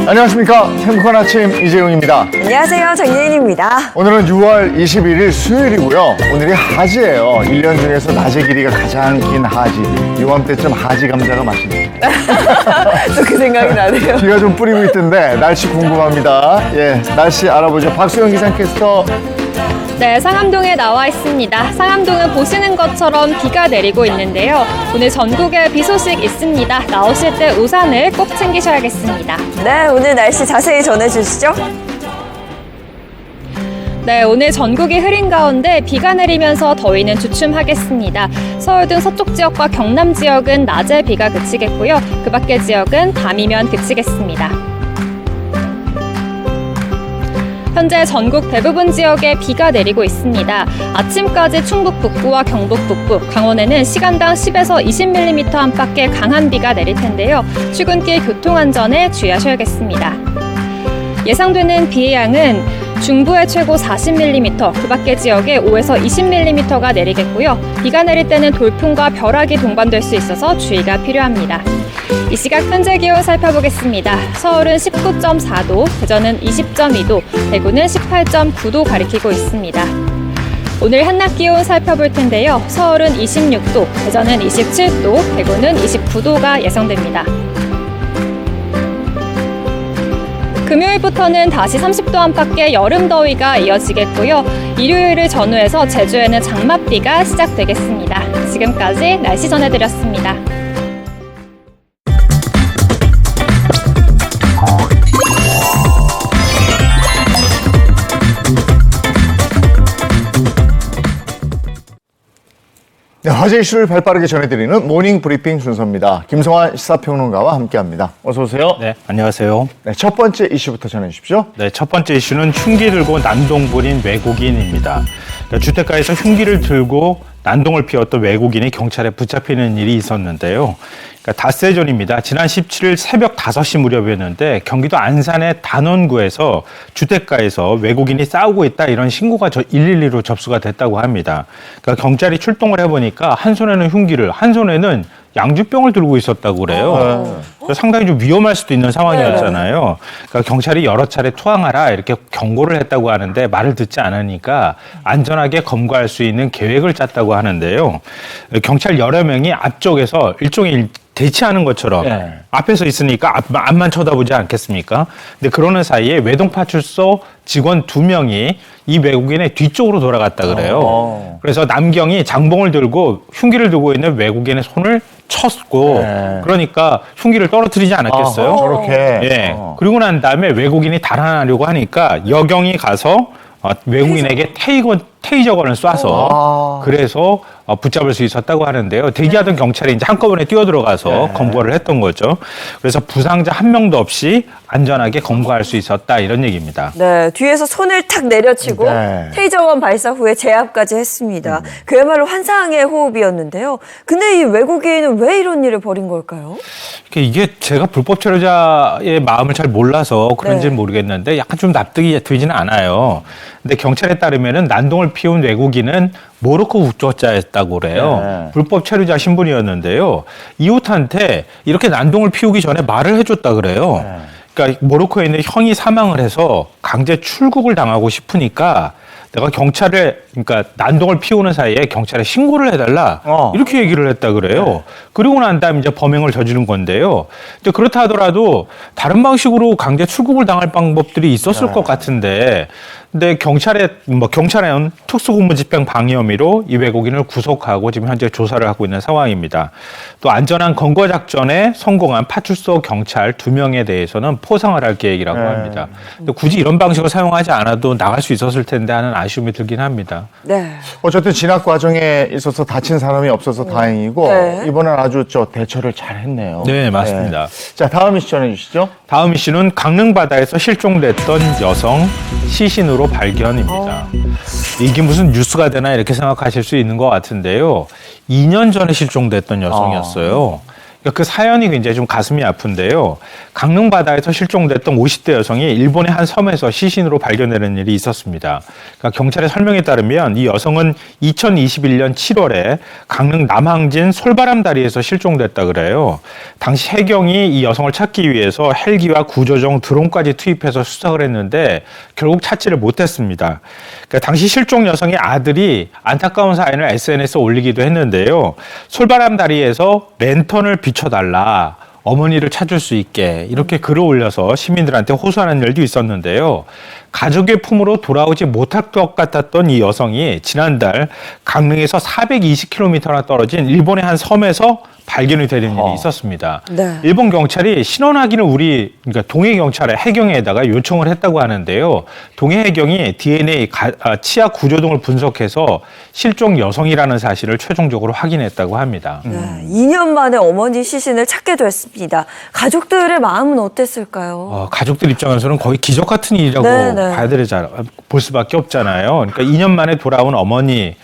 안녕하십니까. 행복한 아침 이재용입니다. 안녕하세요. 정예인입니다. 오늘은 6월 21일 수요일이고요. 오늘이 하지예요. 1년 중에서 낮의 길이가 가장 긴 하지. 이맘때쯤 하지 감자가 맛있네요. 또 그 생각이 나네요. 비가 좀 뿌리고 있던데 날씨 궁금합니다. 예, 날씨 알아보죠. 박수영 기상캐스터. 네, 상암동에 나와 있습니다. 상암동은 보시는 것처럼 비가 내리고 있는데요. 오늘 전국에 비 소식 있습니다. 나오실 때 우산을 꼭 챙기셔야겠습니다. 네, 오늘 날씨 자세히 전해주시죠. 네, 오늘 전국이 흐린 가운데 비가 내리면서 더위는 주춤하겠습니다. 서울 등 서쪽 지역과 경남 지역은 낮에 비가 그치겠고요. 그 밖의 지역은 밤이면 그치겠습니다. 현재 전국 대부분 지역에 비가 내리고 있습니다. 아침까지 충북 북부와 경북 북부, 강원에는 시간당 10에서 20mm 안팎의 강한 비가 내릴 텐데요. 출근길 교통안전에 주의하셔야겠습니다. 예상되는 비의 양은 중부에 최고 40mm, 그 밖의 지역에 5에서 20mm가 내리겠고요. 비가 내릴 때는 돌풍과 벼락이 동반될 수 있어서 주의가 필요합니다. 이 시각 현재 기온 살펴보겠습니다. 서울은 19.4도, 대전은 20.2도, 대구는 18.9도 가리키고 있습니다. 오늘 한낮 기온 살펴볼 텐데요. 서울은 26도, 대전은 27도, 대구는 29도가 예상됩니다. 금요일부터는 다시 30도 안팎의 여름 더위가 이어지겠고요. 일요일을 전후해서 제주에는 장맛비가 시작되겠습니다. 지금까지 날씨 전해드렸습니다. 네, 화제 이슈를 발빠르게 전해드리는 모닝 브리핑 순서입니다. 김성환 시사평론가와 함께합니다. 어서 오세요. 네, 안녕하세요. 네, 첫 번째 이슈부터 전해주십시오. 네, 첫 번째 이슈는 흉기 들고 난동 부린 외국인입니다. 주택가에서 흉기를 들고 난동을 피웠던 외국인이 경찰에 붙잡히는 일이 있었는데요. 닷새 전입니다. 지난 17일 새벽 5시 무렵이었는데 경기도 안산의 단원구에서 주택가에서 외국인이 싸우고 있다 이런 신고가 112로 접수가 됐다고 합니다. 그러니까 경찰이 출동을 해보니까 한 손에는 흉기를, 한 손에는 양주병을 들고 있었다고 그래요. 상당히 좀 위험할 수도 있는 상황이었잖아요. 그러니까 경찰이 여러 차례 투항하라 이렇게 경고를 했다고 하는데 말을 듣지 않으니까 안전하게 검거할 수 있는 계획을 짰다고 하는데요. 경찰 여러 명이 앞쪽에서 일종의 대치하는 것처럼 앞에서 있으니까 앞만 쳐다보지 않겠습니까? 근데 그러는 사이에 외동파출소 직원 2명이 이 외국인의 뒤쪽으로 돌아갔다 그래요. 그래서 남경이 장봉을 들고 흉기를 들고 있는 외국인의 손을 쳤고 그러니까 흉기를 떨어뜨리지 않았겠어요? 저렇게. 예. 그리고 난 다음에 외국인이 달아나려고 하니까 여경이 가서 외국인에게 테이저건을 쏴서 그래서 붙잡을 수 있었다고 하는데요. 대기하던 경찰이 이제 한꺼번에 뛰어들어가서 검거를 했던 거죠. 그래서 부상자 한 명도 없이 안전하게 검거할 수 있었다 이런 얘기입니다. 네, 뒤에서 손을 탁 내려치고 테이저건 발사 후에 제압까지 했습니다. 그야말로 환상의 호흡이었는데요. 근데 이 외국인은 왜 이런 일을 벌인 걸까요? 이게 제가 불법 체류자의 마음을 잘 몰라서 그런지는 모르겠는데 약간 좀 납득이 되지는 않아요. 근데 경찰에 따르면은 난동을 피운 외국인은 모로코 국적자였다고 그래요. 불법 체류자 신분이었는데요. 이웃한테 이렇게 난동을 피우기 전에 말을 해줬다 그래요. 그러니까 모로코에 있는 형이 사망을 해서 강제 출국을 당하고 싶으니까 내가 그러니까 난동을 피우는 사이에 경찰에 신고를 해달라 이렇게 얘기를 했다 그래요. 그리고 난 다음에 이제 범행을 저지른 건데요. 근데 그렇다 하더라도 다른 방식으로 강제 출국을 당할 방법들이 있었을 것 같은데, 근데 경찰은 특수공무집행 방해 혐의로 이 외국인을 구속하고 지금 현재 조사를 하고 있는 상황입니다. 또 안전한 검거 작전에 성공한 파출소 경찰 2명에 대해서는 포상을 할 계획이라고 합니다. 근데 굳이 이런 방식을 사용하지 않아도 나갈 수 있었을 텐데 하는 아쉬움이 들긴 합니다. 네. 어쨌든 진압 과정에 있어서 다친 사람이 없어서 다행이고 이번엔 아주 대처를 잘 했네요. 네, 맞습니다. 자, 다음 이슈 전해주시죠. 다음 이슈는 강릉 바다에서 실종됐던 여성 시신으로 발견입니다. 이게 무슨 뉴스가 되나 이렇게 생각하실 수 있는 것 같은데요. 2년 전에 실종됐던 여성이었어요. 그러니까 그 사연이 굉장히 좀 가슴이 아픈데요. 강릉 바다에서 실종됐던 50대 여성이 일본의 한 섬에서 시신으로 발견되는 일이 있었습니다. 그러니까 경찰의 설명에 따르면 이 여성은 2021년 7월에 강릉 남항진 솔바람 다리에서 실종됐다 그래요. 당시 해경이 이 여성을 찾기 위해서 헬기와 구조정 드론까지 투입해서 수색을 했는데 결국 찾지를 못했습니다. 그러니까 당시 실종 여성의 아들이 안타까운 사연을 SNS에 올리기도 했는데요. 솔바람 다리에서 랜턴을 비춰달라. 어머니를 찾을 수 있게 이렇게 글을 올려서 시민들한테 호소하는 일도 있었는데요. 가족의 품으로 돌아오지 못할 것 같았던 이 여성이 지난달 강릉에서 420km나 떨어진 일본의 한 섬에서 발견이 되는 일이 있었습니다. 네. 일본 경찰이 신원 확인을 그러니까 동해 경찰의 해경에다가 요청을 했다고 하는데요. 동해 해경이 DNA, 치아 구조 등을 분석해서 실종 여성이라는 사실을 최종적으로 확인했다고 합니다. 네, 2년 만에 어머니 시신을 찾게 됐습니다. 가족들의 마음은 어땠을까요? 가족들 입장에서는 거의 기적 같은 일이라고 볼 수밖에 없잖아요. 그러니까 2년 만에 돌아온 어머니,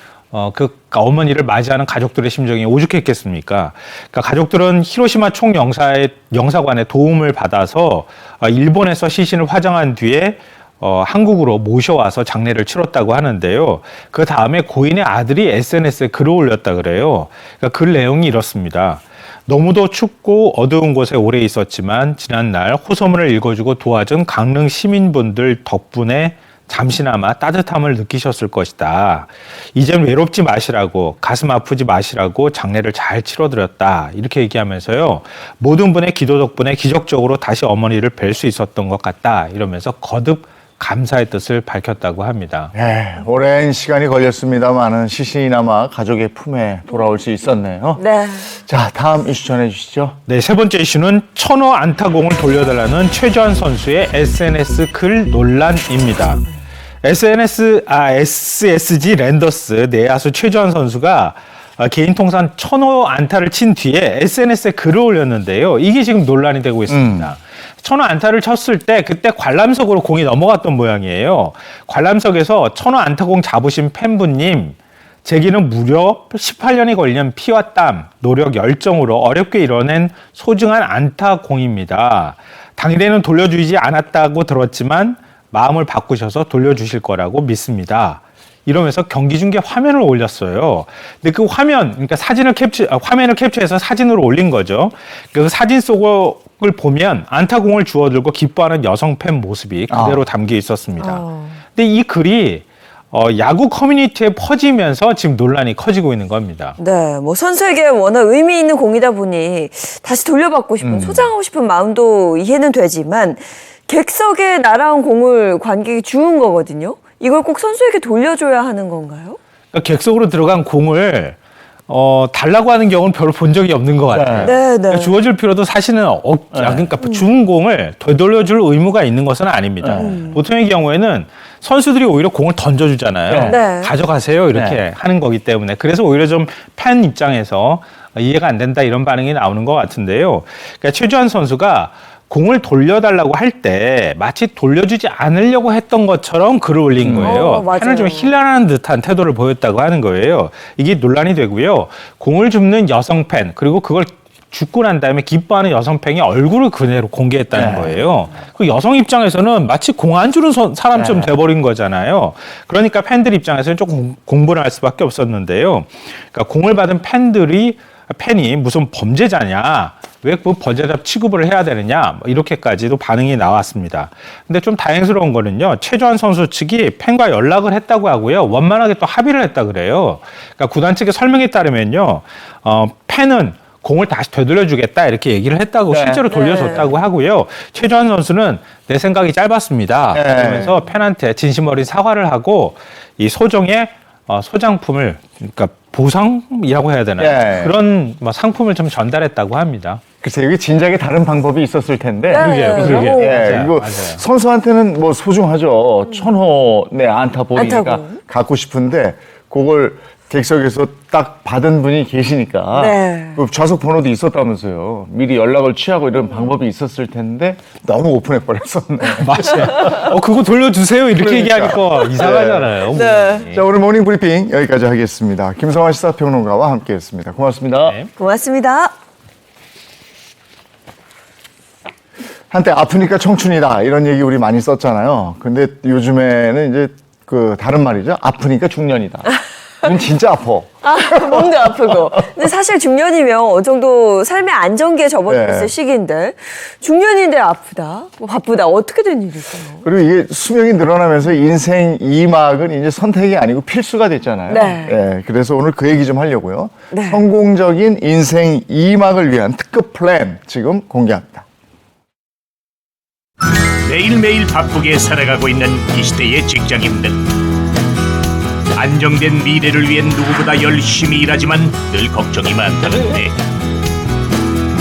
어머니를 맞이하는 가족들의 심정이 오죽했겠습니까? 그러니까 가족들은 히로시마 총영사관의 도움을 받아서 일본에서 시신을 화장한 뒤에 한국으로 모셔와서 장례를 치렀다고 하는데요. 그 다음에 고인의 아들이 SNS에 글을 올렸다 그래요. 그러니까 글 내용이 이렇습니다. 너무도 춥고 어두운 곳에 오래 있었지만 지난날 호소문을 읽어주고 도와준 강릉 시민분들 덕분에 잠시나마 따뜻함을 느끼셨을 것이다. 이젠 외롭지 마시라고, 가슴 아프지 마시라고 장례를 잘 치러드렸다. 이렇게 얘기하면서요. 모든 분의 기도 덕분에 기적적으로 다시 어머니를 뵐 수 있었던 것 같다. 이러면서 거듭 감사의 뜻을 밝혔다고 합니다. 네, 오랜 시간이 걸렸습니다만은 시신이나마 가족의 품에 돌아올 수 있었네요. 네. 자, 다음 이슈 전해주시죠. 네, 세 번째 이슈는 천호 안타공을 돌려달라는 최주환 선수의 SNS 글 논란입니다. SSG 랜더스 내야수 최주환 선수가 개인 통산 1000호 안타를 친 뒤에 SNS에 글을 올렸는데요. 이게 지금 논란이 되고 있습니다. 1000호 안타를 쳤을 때 그때 관람석으로 공이 넘어갔던 모양이에요. 관람석에서 1000호 안타공 잡으신 팬분님, 제기는 무려 18년이 걸린 피와 땀, 노력, 열정으로 어렵게 이뤄낸 소중한 안타공입니다. 당일에는 돌려주지 않았다고 들었지만 마음을 바꾸셔서 돌려주실 거라고 믿습니다. 이러면서 경기 중계 화면을 올렸어요. 근데 그 화면, 그러니까 화면을 캡처해서 사진으로 올린 거죠. 그 사진 속을 보면 안타공을 주워들고 기뻐하는 여성 팬 모습이 그대로 담겨 있었습니다. 근데 이 글이 야구 커뮤니티에 퍼지면서 지금 논란이 커지고 있는 겁니다. 네, 뭐 선수에게 워낙 의미 있는 공이다 보니 다시 돌려받고 싶은, 소장하고 싶은 마음도 이해는 되지만 객석에 날아온 공을 관객이 주운 거거든요. 이걸 꼭 선수에게 돌려줘야 하는 건가요? 그러니까 객석으로 들어간 공을 달라고 하는 경우는 별로 본 적이 없는 것 같아요. 네, 네. 그러니까 주어줄 필요도 사실은 그러니까 주운 공을 되돌려줄 의무가 있는 것은 아닙니다. 보통의 경우에는 선수들이 오히려 공을 던져주잖아요. 네. 가져가세요 이렇게 하는 거기 때문에 그래서 오히려 좀 팬 입장에서 이해가 안 된다 이런 반응이 나오는 것 같은데요. 그러니까 최주환 선수가 공을 돌려달라고 할 때 마치 돌려주지 않으려고 했던 것처럼 글을 올린 거예요. 팬을 좀 힐난하는 듯한 태도를 보였다고 하는 거예요. 이게 논란이 되고요. 공을 줍는 여성 팬 그리고 그걸 죽고 난 다음에 기뻐하는 여성 팬이 얼굴을 그대로 공개했다는 거예요. 그 여성 입장에서는 마치 공 안 주는 사람처럼 돼버린 거잖아요. 그러니까 팬들 입장에서는 조금 공분을 할 수밖에 없었는데요. 그러니까 공을 받은 팬이 무슨 범죄자냐, 왜 그 범죄자 취급을 해야 되느냐, 이렇게까지도 반응이 나왔습니다. 근데 좀 다행스러운 거는요, 최주환 선수 측이 팬과 연락을 했다고 하고요, 원만하게 또 합의를 했다 그래요. 그러니까 구단 측의 설명에 따르면요, 팬은 공을 다시 되돌려주겠다 이렇게 얘기를 했다고 실제로 돌려줬다고 하고요. 최주환 선수는 내 생각이 짧았습니다. 그러면서 팬한테 진심 어린 사과를 하고 이 소정의 소장품을 그러니까 보상이라고 해야 되나요? 그런 상품을 좀 전달했다고 합니다. 글쎄 이게 진작에 다른 방법이 있었을 텐데. 그러게요. 이거 선수한테는 뭐 소중하죠. 1000호 안타 보니까 갖고 싶은데 그걸 객석에서 딱 받은 분이 계시니까 그 좌석 번호도 있었다면서요. 미리 연락을 취하고 이런 방법이 있었을 텐데 너무 오픈해 버렸었네. 맞아요. 그거 돌려주세요 이렇게 얘기하니까 이상하잖아요. 네. 자, 오늘 모닝 브리핑 여기까지 하겠습니다. 김성환 시사평론가와 함께했습니다. 고맙습니다. 고맙습니다. 한때 아프니까 청춘이다 이런 얘기 우리 많이 썼잖아요. 근데 요즘에는 이제 그 다른 말이죠. 아프니까 중년이다. 이건 진짜 아파. 몸도 아프고. 근데 사실 중년이면 어느 정도 삶의 안정기에 접어들었을 네. 시기인데 중년인데 아프다, 뭐 바쁘다 어떻게 된 일일까요? 그리고 이게 수명이 늘어나면서 인생 2막은 이제 선택이 아니고 필수가 됐잖아요. 네. 예, 그래서 오늘 그 얘기 좀 하려고요. 네. 성공적인 인생 2막을 위한 특급 플랜 지금 공개합니다. 매일매일 바쁘게 살아가고 있는 이 시대의 직장인들. 안정된 미래를 위해 누구보다 열심히 일하지만 늘 걱정이 많다는데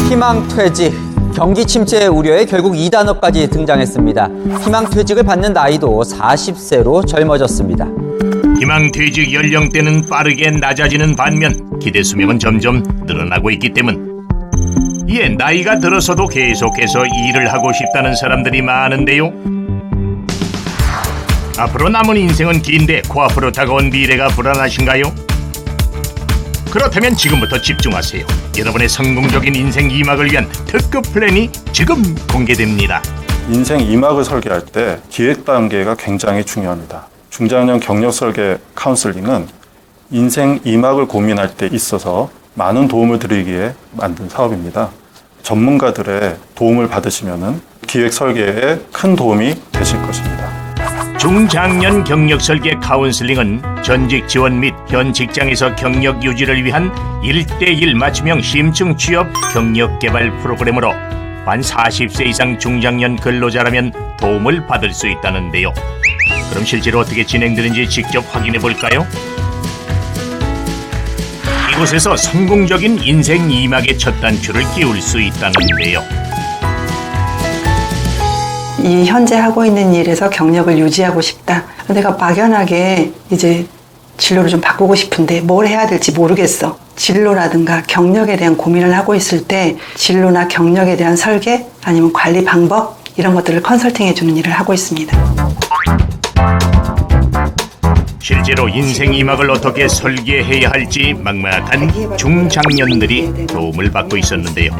희망퇴직, 경기침체 우려에 결국 2단어까지 등장했습니다. 희망퇴직을 받는 나이도 40세로 젊어졌습니다. 희망퇴직 연령대는 빠르게 낮아지는 반면 기대 수명은 점점 늘어나고 있기 때문 이에 나이가 들어서도 계속해서 일을 하고 싶다는 사람들이 많은데요. 앞으로 남은 인생은 긴데 코앞으로 다가온 미래가 불안하신가요? 그렇다면 지금부터 집중하세요. 여러분의 성공적인 인생 2막을 위한 특급 플랜이 지금 공개됩니다. 인생 2막을 설계할 때 기획 단계가 굉장히 중요합니다. 중장년 경력 설계 카운슬링은 인생 2막을 고민할 때 있어서 많은 도움을 드리기에 만든 사업입니다. 전문가들의 도움을 받으시면 기획 설계에 큰 도움이 되실 것입니다. 중장년 경력 설계 카운슬링은 전직 지원 및 현 직장에서 경력 유지를 위한 1:1 맞춤형 심층 취업 경력 개발 프로그램으로 만 40세 이상 중장년 근로자라면 도움을 받을 수 있다는데요. 그럼 실제로 어떻게 진행되는지 직접 확인해 볼까요? 이곳에서 성공적인 인생 2막의 첫 단추를 끼울 수 있다는데요. 이 현재 하고 있는 일에서 경력을 유지하고 싶다. 내가 막연하게 이제 진로를 좀 바꾸고 싶은데 뭘 해야 될지 모르겠어. 진로라든가 경력에 대한 고민을 하고 있을 때 진로나 경력에 대한 설계 아니면 관리 방법 이런 것들을 컨설팅해 주는 일을 하고 있습니다. 실제로 인생 2막을 어떻게 설계해야 할지 막막한 중장년들이 도움을 받고 있었는데요.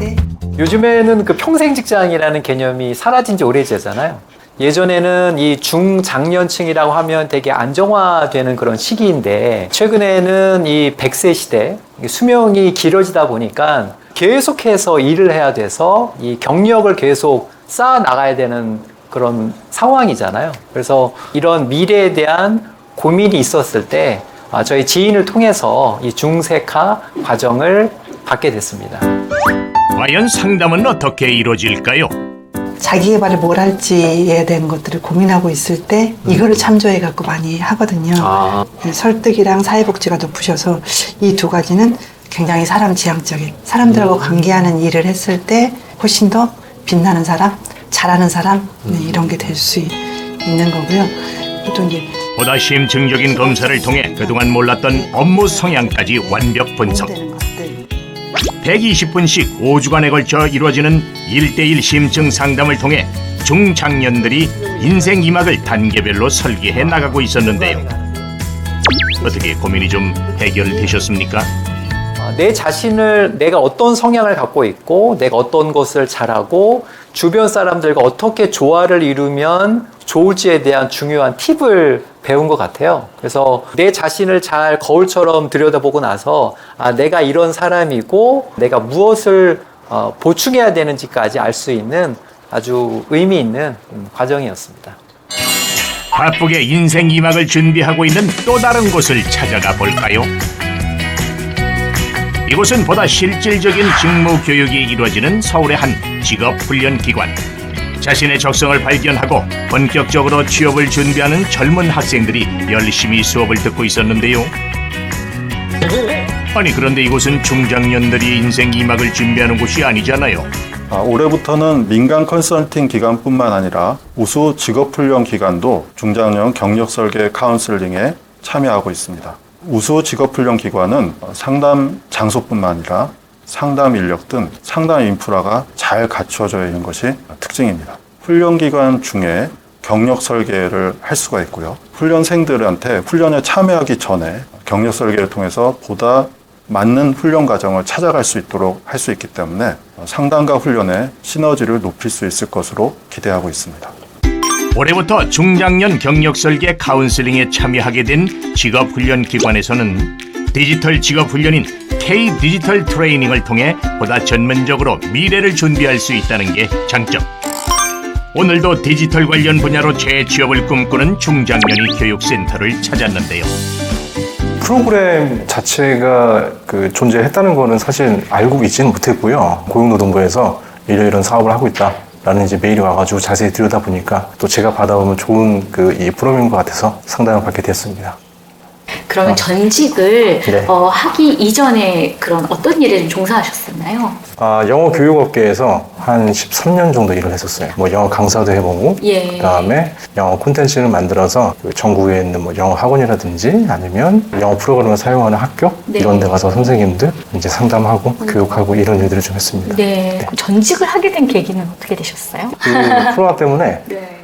요즘에는 그 평생 직장이라는 개념이 사라진 지 오래되잖아요. 예전에는 이 중장년층이라고 하면 되게 안정화되는 그런 시기인데 최근에는 이 100세 시대 수명이 길어지다 보니까 계속해서 일을 해야 돼서 이 경력을 계속 쌓아 나가야 되는 그런 상황이잖아요. 그래서 이런 미래에 대한 고민이 있었을 때 저희 지인을 통해서 이 중세카 과정을 받게 됐습니다. 과연 상담은 어떻게 이루어질까요? 자기 개발을 뭘 할지에 대한 것들을 고민하고 있을 때 이거를 참조해 갖고 많이 하거든요. 설득이랑 사회복지가 높으셔서 이 두 가지는 굉장히 사람 지향적인 사람들하고 관계하는 일을 했을 때 훨씬 더 빛나는 사람, 잘하는 사람 이런 게 될 수 있는 거고요. 또 이제 보다 심층적인 검사를 통해 그동안 몰랐던 업무 성향까지 완벽 분석. 120분씩 5주간에 걸쳐 이루어지는 1:1 심층 상담을 통해 중장년들이 인생 2막을 단계별로 설계해 나가고 있었는데요. 어떻게 고민이 좀 해결되셨습니까? 내 자신을 내가 어떤 성향을 갖고 있고 내가 어떤 것을 잘하고 주변 사람들과 어떻게 조화를 이루면 좋을지에 대한 중요한 팁을 배운 것 같아요. 그래서 내 자신을 잘 거울처럼 들여다보고 나서 내가 이런 사람이고 내가 무엇을 보충해야 되는지까지 알 수 있는 아주 의미 있는 과정이었습니다. 바쁘게 인생 2막을 준비하고 있는 또 다른 곳을 찾아가 볼까요? 이곳은 보다 실질적인 직무 교육이 이루어지는 서울의 한 직업훈련기관. 자신의 적성을 발견하고 본격적으로 취업을 준비하는 젊은 학생들이 열심히 수업을 듣고 있었는데요. 아니 그런데 이곳은 중장년들이 인생 2막을 준비하는 곳이 아니잖아요. 올해부터는 민간 컨설팅 기관뿐만 아니라 우수 직업훈련 기관도 중장년 경력 설계 카운슬링에 참여하고 있습니다. 우수 직업훈련 기관은 상담 장소뿐만 아니라 상담 인력 등 상담 인프라가 잘 갖춰져 있는 것이 특징입니다. 훈련기관 중에 경력 설계를 할 수가 있고요. 훈련생들한테 훈련에 참여하기 전에 경력 설계를 통해서 보다 맞는 훈련 과정을 찾아갈 수 있도록 할 수 있기 때문에 상담과 훈련의 시너지를 높일 수 있을 것으로 기대하고 있습니다. 올해부터 중장년 경력설계 카운슬링에 참여하게 된 직업훈련기관에서는 디지털 직업훈련인 K-디지털 트레이닝을 통해 보다 전문적으로 미래를 준비할 수 있다는 게 장점. 오늘도 디지털 관련 분야로 재취업을 꿈꾸는 중장년이 교육센터를 찾았는데요. 프로그램 자체가 존재했다는 거는 사실 알고 있지는 못했고요. 고용노동부에서 이런 사업을 하고 있다라는 이제 메일이 와가지고 자세히 들여다보니까 또 제가 받아오면 좋은 이 프로그램인 것 같아서 상담을 받게 됐습니다. 그러면 전직을 네. 하기 이전에 그런 어떤 일을 종사하셨었나요? 영어 교육업계에서 한 13년 정도 일을 했었어요. 영어 강사도 해보고, 예. 그다음에 영어 콘텐츠를 만들어서 전국에 있는 영어 학원이라든지 아니면 영어 프로그램을 사용하는 학교 네. 이런 데 가서 선생님들 이제 상담하고 교육하고 이런 일들을 좀 했습니다. 네. 그럼 전직을 하게 된 계기는 어떻게 되셨어요? 코로나 때문에 네.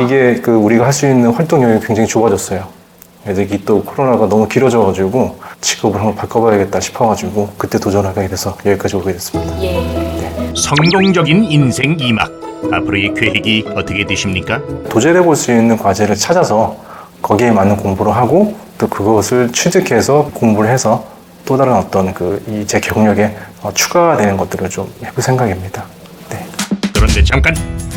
이게 우리가 할 수 있는 활동 영역이 굉장히 좁아졌어요. 그래서 이게 또 코로나가 너무 길어져가지고 직업을 한번 바꿔봐야겠다 싶어가지고 그때 도전하게 돼서 여기까지 오게 됐습니다. 예. 성공적인 인생 2막. 앞으로의 계획이 어떻게 되십니까? 도전해볼 수 있는 과제를 찾아서 거기에 맞는 공부를 하고 또 그것을 취득해서 공부를 해서 또 다른 어떤 제 경력에 추가가 되는 것들을 좀 해볼 생각입니다. 네. 그런데 잠깐,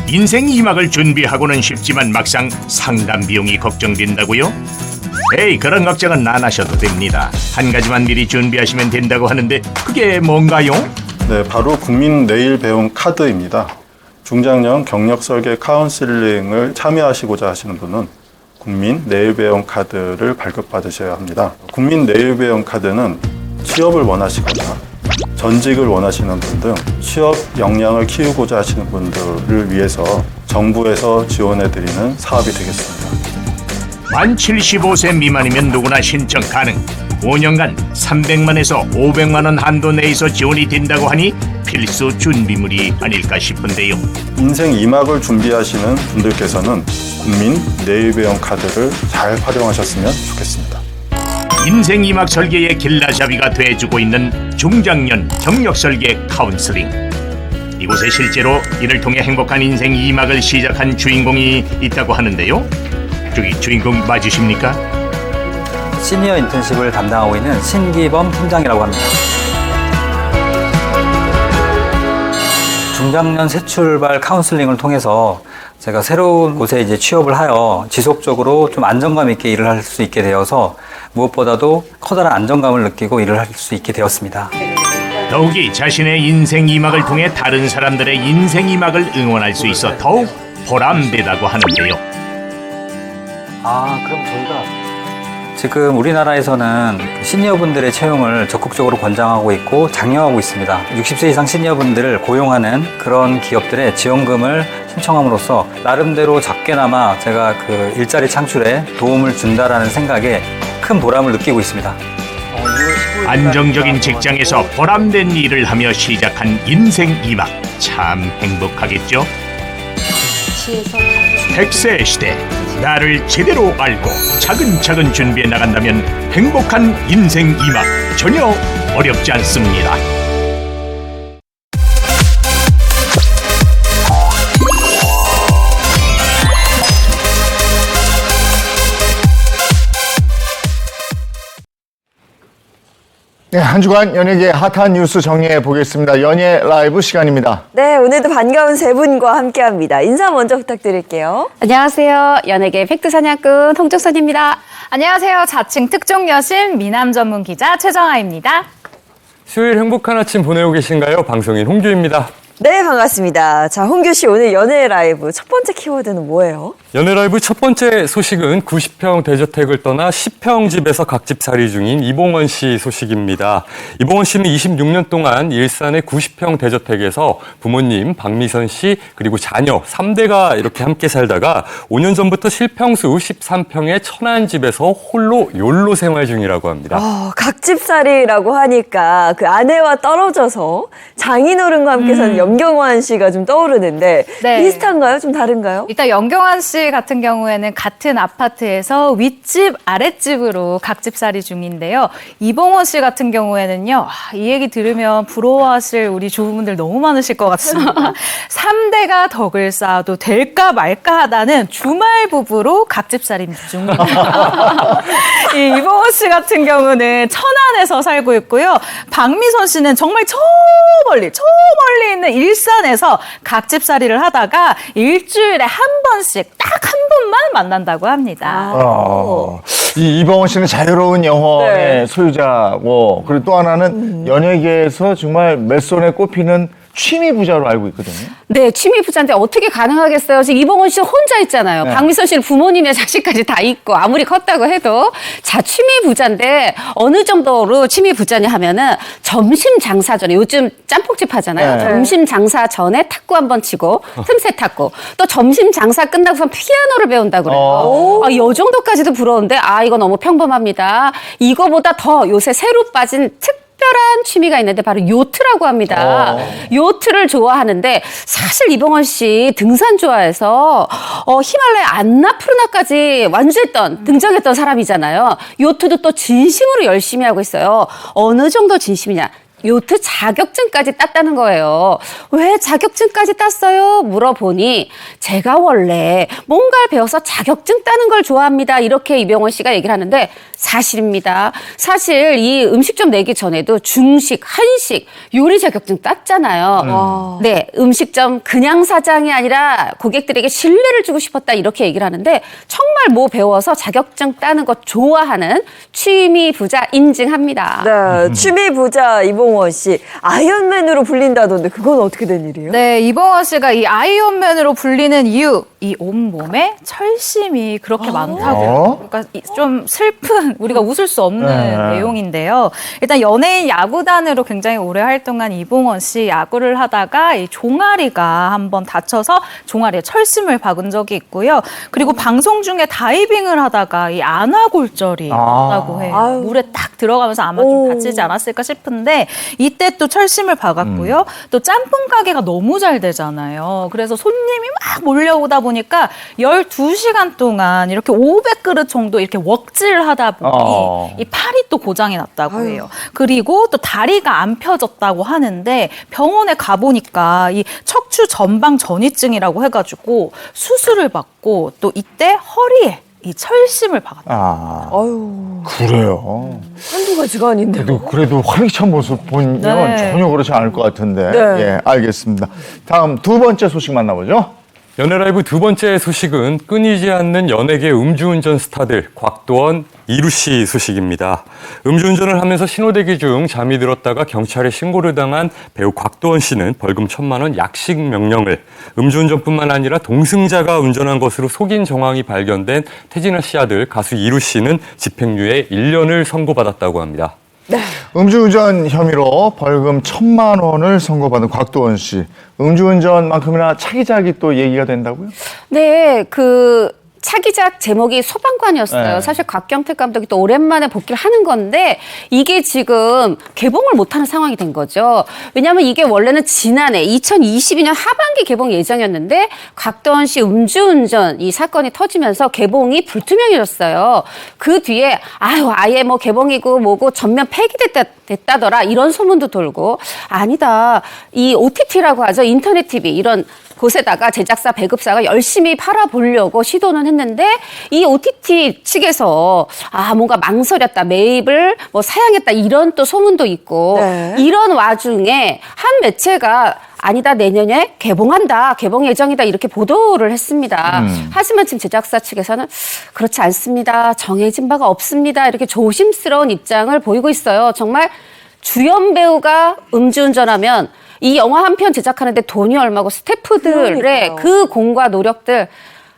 인생 2막을 준비하고는 싶지만 막상 상담 비용이 걱정된다고요? 에이, 그런 걱정은 안 하셔도 됩니다. 한 가지만 미리 준비하시면 된다고 하는데 그게 뭔가요? 네, 바로 국민 내일 배움 카드입니다. 중장년 경력 설계 카운슬링을 참여하시고자 하시는 분은 국민 내일 배움 카드를 발급받으셔야 합니다. 국민 내일 배움 카드는 취업을 원하시거나 전직을 원하시는 분 등 취업 역량을 키우고자 하시는 분들을 위해서 정부에서 지원해드리는 사업이 되겠습니다. 만 75세 미만이면 누구나 신청 가능. 5년간 300만에서 500만 원 한도 내에서 지원이 된다고 하니 필수 준비물이 아닐까 싶은데요. 인생 2막을 준비하시는 분들께서는 국민 내일 배움 카드를 잘 활용하셨으면 좋겠습니다. 인생 2막 설계의 길라잡이가 돼주고 있는 중장년 경력 설계 카운슬링. 이곳에 실제로 이를 통해 행복한 인생 2막을 시작한 주인공이 있다고 하는데요. 저기 주인공 맞으십니까? 시니어 인턴십을 담당하고 있는 신기범 팀장이라고 합니다. 중장년 새 출발 카운슬링을 통해서 제가 새로운 곳에 이제 취업을 하여 지속적으로 좀 안정감 있게 일을 할 수 있게 되어서 무엇보다도 커다란 안정감을 느끼고 일을 할 수 있게 되었습니다. 더욱이 자신의 인생 2막을 통해 다른 사람들의 인생 2막을 응원할 수 있어 더욱 보람되다고 하는데요. 그럼 저희가 지금 우리나라에서는 시니어분들의 채용을 적극적으로 권장하고 있고 장려하고 있습니다. 60세 이상 시니어분들을 고용하는 그런 기업들의 지원금을 신청함으로써 나름대로 작게나마 제가 일자리 창출에 도움을 준다라는 생각에 큰 보람을 느끼고 있습니다. 안정적인 직장에서 보람된 일을 하며 시작한 인생 2막. 참 행복하겠죠? 100세 시대, 나를 제대로 알고 차근차근 준비해 나간다면 행복한 인생 2막 전혀 어렵지 않습니다. 네, 한 주간 연예계 핫한 뉴스 정리해 보겠습니다. 연예 라이브 시간입니다. 네, 오늘도 반가운 세 분과 함께합니다. 인사 먼저 부탁드릴게요. 안녕하세요. 연예계 팩트 사냥꾼 홍종선입니다. 안녕하세요. 자칭 특종 여신 미남 전문 기자 최정아입니다. 수요일 행복한 아침 보내고 계신가요? 방송인 홍규입니다. 네, 반갑습니다. 자, 홍규 씨, 오늘 연예 라이브 첫 번째 키워드는 뭐예요? 연예 라이브 첫 번째 소식은 90평 대저택을 떠나 10평 집에서 각집살이 중인 이봉원 씨 소식입니다. 이봉원 씨는 26년 동안 일산의 90평 대저택에서 부모님 박미선 씨 그리고 자녀 3대가 이렇게 함께 살다가 5년 전부터 실평수 13평의 천안 집에서 홀로 욜로 생활 중이라고 합니다. 각집살이라고 하니까 그 아내와 떨어져서 장인어른과 함께 사는 염경환 씨가 좀 떠오르는데 네. 비슷한가요? 좀 다른가요? 일단 염경환 씨 같은 경우에는 같은 아파트에서 윗집, 아랫집으로 각집살이 중인데요. 이봉원 씨 같은 경우에는요. 이 얘기 들으면 부러워하실 우리 주부분들 너무 많으실 것 같습니다. 3대가 덕을 쌓아도 될까 말까 하다는 주말 부부로 각집살이 중입니다. 이 이봉원 씨 같은 경우는 천안에서 살고 있고요. 박미선 씨는 정말 저 멀리 있는 일산에서 각집살이를 하다가 일주일에 한 번씩 딱 한 번만 만난다고 합니다. 이 이봉원 씨는 자유로운 영혼의 네. 소유자고, 그리고 또 하나는 연예계에서 정말 몇 손에 꼽히는 취미 부자로 알고 있거든요. 네, 취미 부자인데 어떻게 가능하겠어요? 지금 이봉원 씨 혼자 있잖아요. 네. 박미선 씨는 부모님의 자식까지 다 있고 아무리 컸다고 해도 자 취미 부자인데 어느 정도로 취미 부자냐 하면은 점심 장사 전에 요즘 짬뽕집 하잖아요. 네. 점심 장사 전에 탁구 한번 치고 틈새 탁구 또 점심 장사 끝나고선 피아노를 배운다고 그래요. 이 정도까지도 부러운데 이거 너무 평범합니다. 이거보다 더 요새 새로 빠진 특별한 취미가 있는데 바로 요트라고 합니다. 요트를 좋아하는데 사실 이봉원 씨 등산 좋아해서 히말라야 안나푸르나까지 등정했던 사람이잖아요. 요트도 또 진심으로 열심히 하고 있어요. 어느 정도 진심이냐? 요트 자격증까지 땄다는 거예요. 왜 자격증까지 땄어요? 물어보니 제가 원래 뭔가를 배워서 자격증 따는 걸 좋아합니다. 이렇게 이병헌 씨가 얘기를 하는데 사실입니다. 사실 이 음식점 내기 전에도 중식, 한식, 요리 자격증 땄잖아요. 네, 음식점 그냥 사장이 아니라 고객들에게 신뢰를 주고 싶었다 이렇게 얘기를 하는데 정말 뭐 배워서 자격증 따는 거 좋아하는 취미 부자 인증합니다. 네, 취미 부자 이봉원 씨 아이언맨으로 불린다던데 그건 어떻게 된 일이에요? 네, 이봉원 씨가 이 아이언맨으로 불리는 이유, 이 온몸에 철심이 그렇게 많다고요. 그러니까 좀 슬픈, 우리가 웃을 수 없는 내용인데요. 일단 연예인 야구단으로 굉장히 오래 활동한 이봉원 씨, 야구를 하다가 이 종아리가 한번 다쳐서 종아리에 철심을 박은 적이 있고요. 그리고 방송 중에 다이빙을 하다가 이 안아골절이 있다고 해요. 물에 딱 들어가면서 아마 좀 다치지 않았을까 싶은데 이때 또 철심을 박았고요. 또 짬뽕 가게가 너무 잘 되잖아요. 그래서 손님이 막 몰려오다 보니까 12시간 동안 이렇게 500그릇 정도 이렇게 웍질을 하다 보니 이 팔이 또 고장이 났다고 해요. 그리고 또 다리가 안 펴졌다고 하는데 병원에 가보니까 이 척추 전방 전이증이라고 해가지고 수술을 받고 또 이때 허리에 이 철심을 박았다. 그래요. 한두 가지가 아닌데. 그래도 활기찬 모습 보면 전혀 그렇지 않을 것 같은데. 예, 알겠습니다. 다음 두 번째 소식 만나보죠. 연예라이브 두 번째 소식은 끊이지 않는 연예계 음주운전 스타들 곽도원, 이루 씨 소식입니다. 음주운전을 하면서 신호대기 중 잠이 들었다가 경찰에 신고를 당한 배우 곽도원 씨는 벌금 1,000만 원 약식 명령을, 음주운전뿐만 아니라 동승자가 운전한 것으로 속인 정황이 발견된 태진아 씨 아들 가수 이루 씨는 집행유예 1년을 선고받았다고 합니다. 네. 음주운전 혐의로 벌금 1,000만 원을 선고받은 곽도원 씨. 음주운전만큼이나 차기작이 또 얘기가 된다고요? 네, 차기작 제목이 소방관이었어요. 사실 곽경택 감독이 또 오랜만에 복귀를 하는 건데 이게 지금 개봉을 못하는 상황이 된 거죠. 왜냐하면 이게 원래는 지난해 2022년 하반기 개봉 예정이었는데 곽도원 씨 음주운전 이 사건이 터지면서 개봉이 불투명해졌어요. 그 뒤에 아예 뭐 개봉이고 뭐고 전면 폐기됐다더라 이런 소문도 돌고 아니다. 이 OTT라고 하죠. 인터넷 TV 이런 곳에다가 제작사, 배급사가 열심히 팔아보려고 시도는 했는데 이 OTT 측에서 뭔가 망설였다, 매입을 뭐 사양했다 이런 또 소문도 있고 이런 와중에 한 매체가 아니다 내년에 개봉한다, 개봉 예정이다 이렇게 보도를 했습니다. 하지만 지금 제작사 측에서는 그렇지 않습니다, 정해진 바가 없습니다 이렇게 조심스러운 입장을 보이고 있어요. 정말 주연 배우가 음주운전하면 이 영화 한 편 제작하는데 돈이 얼마고 스태프들의 그 공과 노력들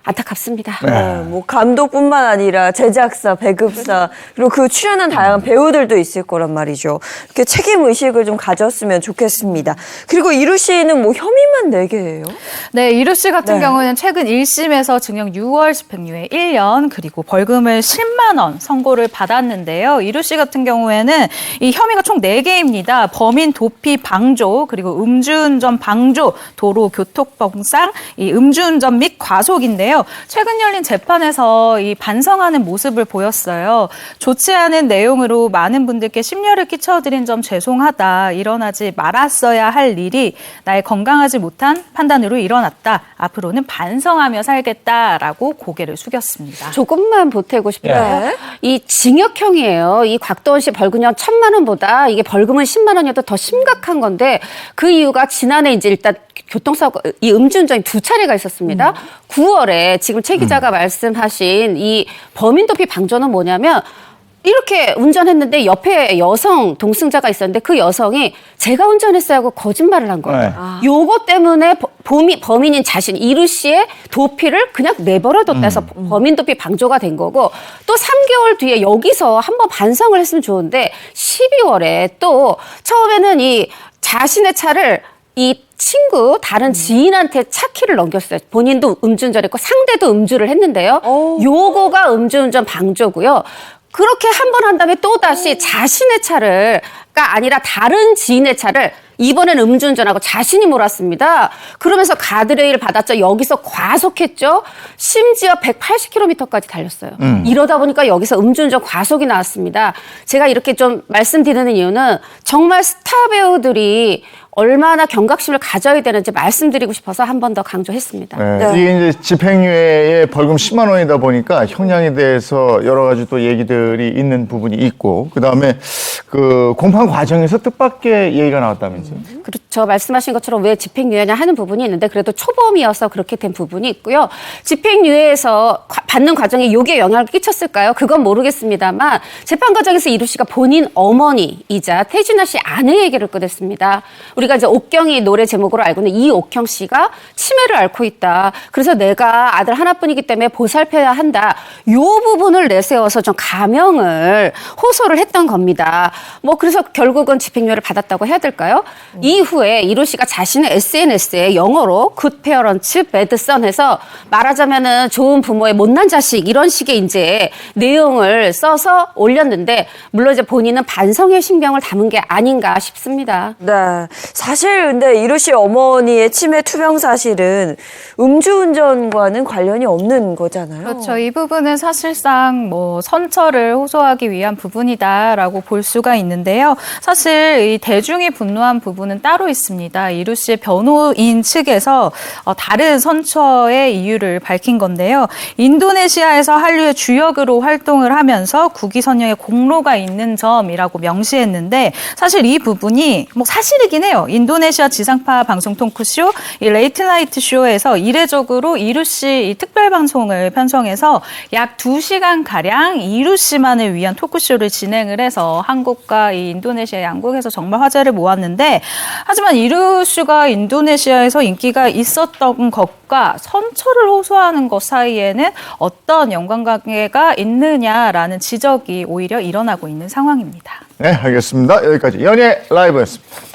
안타깝습니다. 네, 뭐 감독뿐만 아니라 제작사, 배급사 그리고 그 출연한 다양한 배우들도 있을 거란 말이죠. 이렇게 책임 의식을 좀 가졌으면 좋겠습니다. 그리고 이루 씨는 뭐 혐의만 4개예요? 네, 이루 씨 같은 경우에는 최근 1심에서 징역 6월, 집행유예 1년, 그리고 벌금을 10만 원 선고를 받았는데요. 이루 씨 같은 경우에는 이 혐의가 총 4개입니다. 범인 도피 방조, 그리고 음주운전 방조, 도로 교통법상 이 음주운전 및 과속인데요. 최근 열린 재판에서 이 반성하는 모습을 보였어요. 좋지 않은 내용으로 많은 분들께 심려를 끼쳐드린 점 죄송하다. 일어나지 말았어야 할 일이 나의 건강하지 못한 판단으로 일어났다. 앞으로는 반성하며 살겠다라고 고개를 숙였습니다. 조금만 보태고 싶어요. 네. 이 징역형이에요. 이 곽도원 씨 벌금형 1,000만 원보다 이게 벌금은 10만 원이어도 더 심각한 건데 그 이유가 지난해 이제 일단 교통사고, 이 음주운전이 2차례가 있었습니다. 9월에 지금 최 기자가 말씀하신 이 범인 도피 방조는 뭐냐면 이렇게 운전했는데 옆에 여성 동승자가 있었는데 그 여성이 제가 운전했어요 하고 거짓말을 한 거예요. 네. 요거 때문에 범인인 자신, 이루 씨의 도피를 그냥 내버려뒀다 해서 범인 도피 방조가 된 거고 또 3개월 뒤에 여기서 한번 반성을 했으면 좋은데 12월에 또 처음에는 이 자신의 차를 이 친구, 다른 지인한테 차 키를 넘겼어요. 본인도 음주운전했고 상대도 음주를 했는데요. 요거가 음주운전 방조고요. 그렇게 한 번 한 다음에 또다시 자신의 차가 아니라 다른 지인의 차를 이번엔 음주운전하고 자신이 몰았습니다. 그러면서 가드레일 받았죠. 여기서 과속했죠. 심지어 180km까지 달렸어요. 이러다 보니까 여기서 음주운전 과속이 나왔습니다. 제가 이렇게 좀 말씀드리는 이유는 정말 스타 배우들이 얼마나 경각심을 가져야 되는지 말씀드리고 싶어서 한 번 더 강조했습니다. 네. 이게 이제 집행유예에 벌금 10만 원이다 보니까 형량에 대해서 여러 가지 또 얘기들이 있는 부분이 있고, 그 다음에 그 공판 과정에서 뜻밖의 얘기가 나왔다면서요? 그렇죠. 말씀하신 것처럼 왜 집행유예냐 하는 부분이 있는데 그래도 초범이어서 그렇게 된 부분이 있고요. 집행유예에서 받는 과정에 이게 영향을 끼쳤을까요? 그건 모르겠습니다만 재판 과정에서 이루 씨가 본인 어머니이자 태진아 씨 아내 얘기를 꺼냈습니다. 우리가 이제 옥경이 노래 제목으로 알고 있는 이옥경 씨가 치매를 앓고 있다. 그래서 내가 아들 하나뿐이기 때문에 보살펴야 한다. 요 부분을 내세워서 좀 감형을 호소를 했던 겁니다. 뭐 그래서 결국은 집행유예를 받았다고 해야 될까요? 이후에 이루 씨가 자신의 SNS에 영어로 good parents, bad son 해서 말하자면은 좋은 부모의 못난 자식 이런 식의 이제 내용을 써서 올렸는데 물론 이제 본인은 반성의 심경을 담은 게 아닌가 싶습니다. 네. 사실 근데 이루 씨 어머니의 치매 투병 사실은 음주운전과는 관련이 없는 거잖아요. 그렇죠. 이 부분은 사실상 뭐 선처를 호소하기 위한 부분이다라고 볼 수가 있는데요. 사실 이 대중이 분노한 부분은 따로 있습니다. 이루 씨의 변호인 측에서 다른 선처의 이유를 밝힌 건데요. 인도네시아에서 한류의 주역으로 활동을 하면서 국위선양의 공로가 있는 점이라고 명시했는데 사실 이 부분이 뭐 사실이긴 해요. 인도네시아 지상파 방송 토크쇼 이 레이트 나이트 쇼에서 이례적으로 이루 씨 특별 방송을 편성해서 약 2시간 가량 이루 씨만을 위한 토크쇼를 진행을 해서 한국과 이 인도네시아 양국에서 정말 화제를 모았는데 하지만 이루 씨가 인도네시아에서 인기가 있었던 것과 선처를 호소하는 것 사이에는 어떤 연관관계가 있느냐라는 지적이 오히려 일어나고 있는 상황입니다. 네, 알겠습니다. 여기까지 연예 라이브였습니다.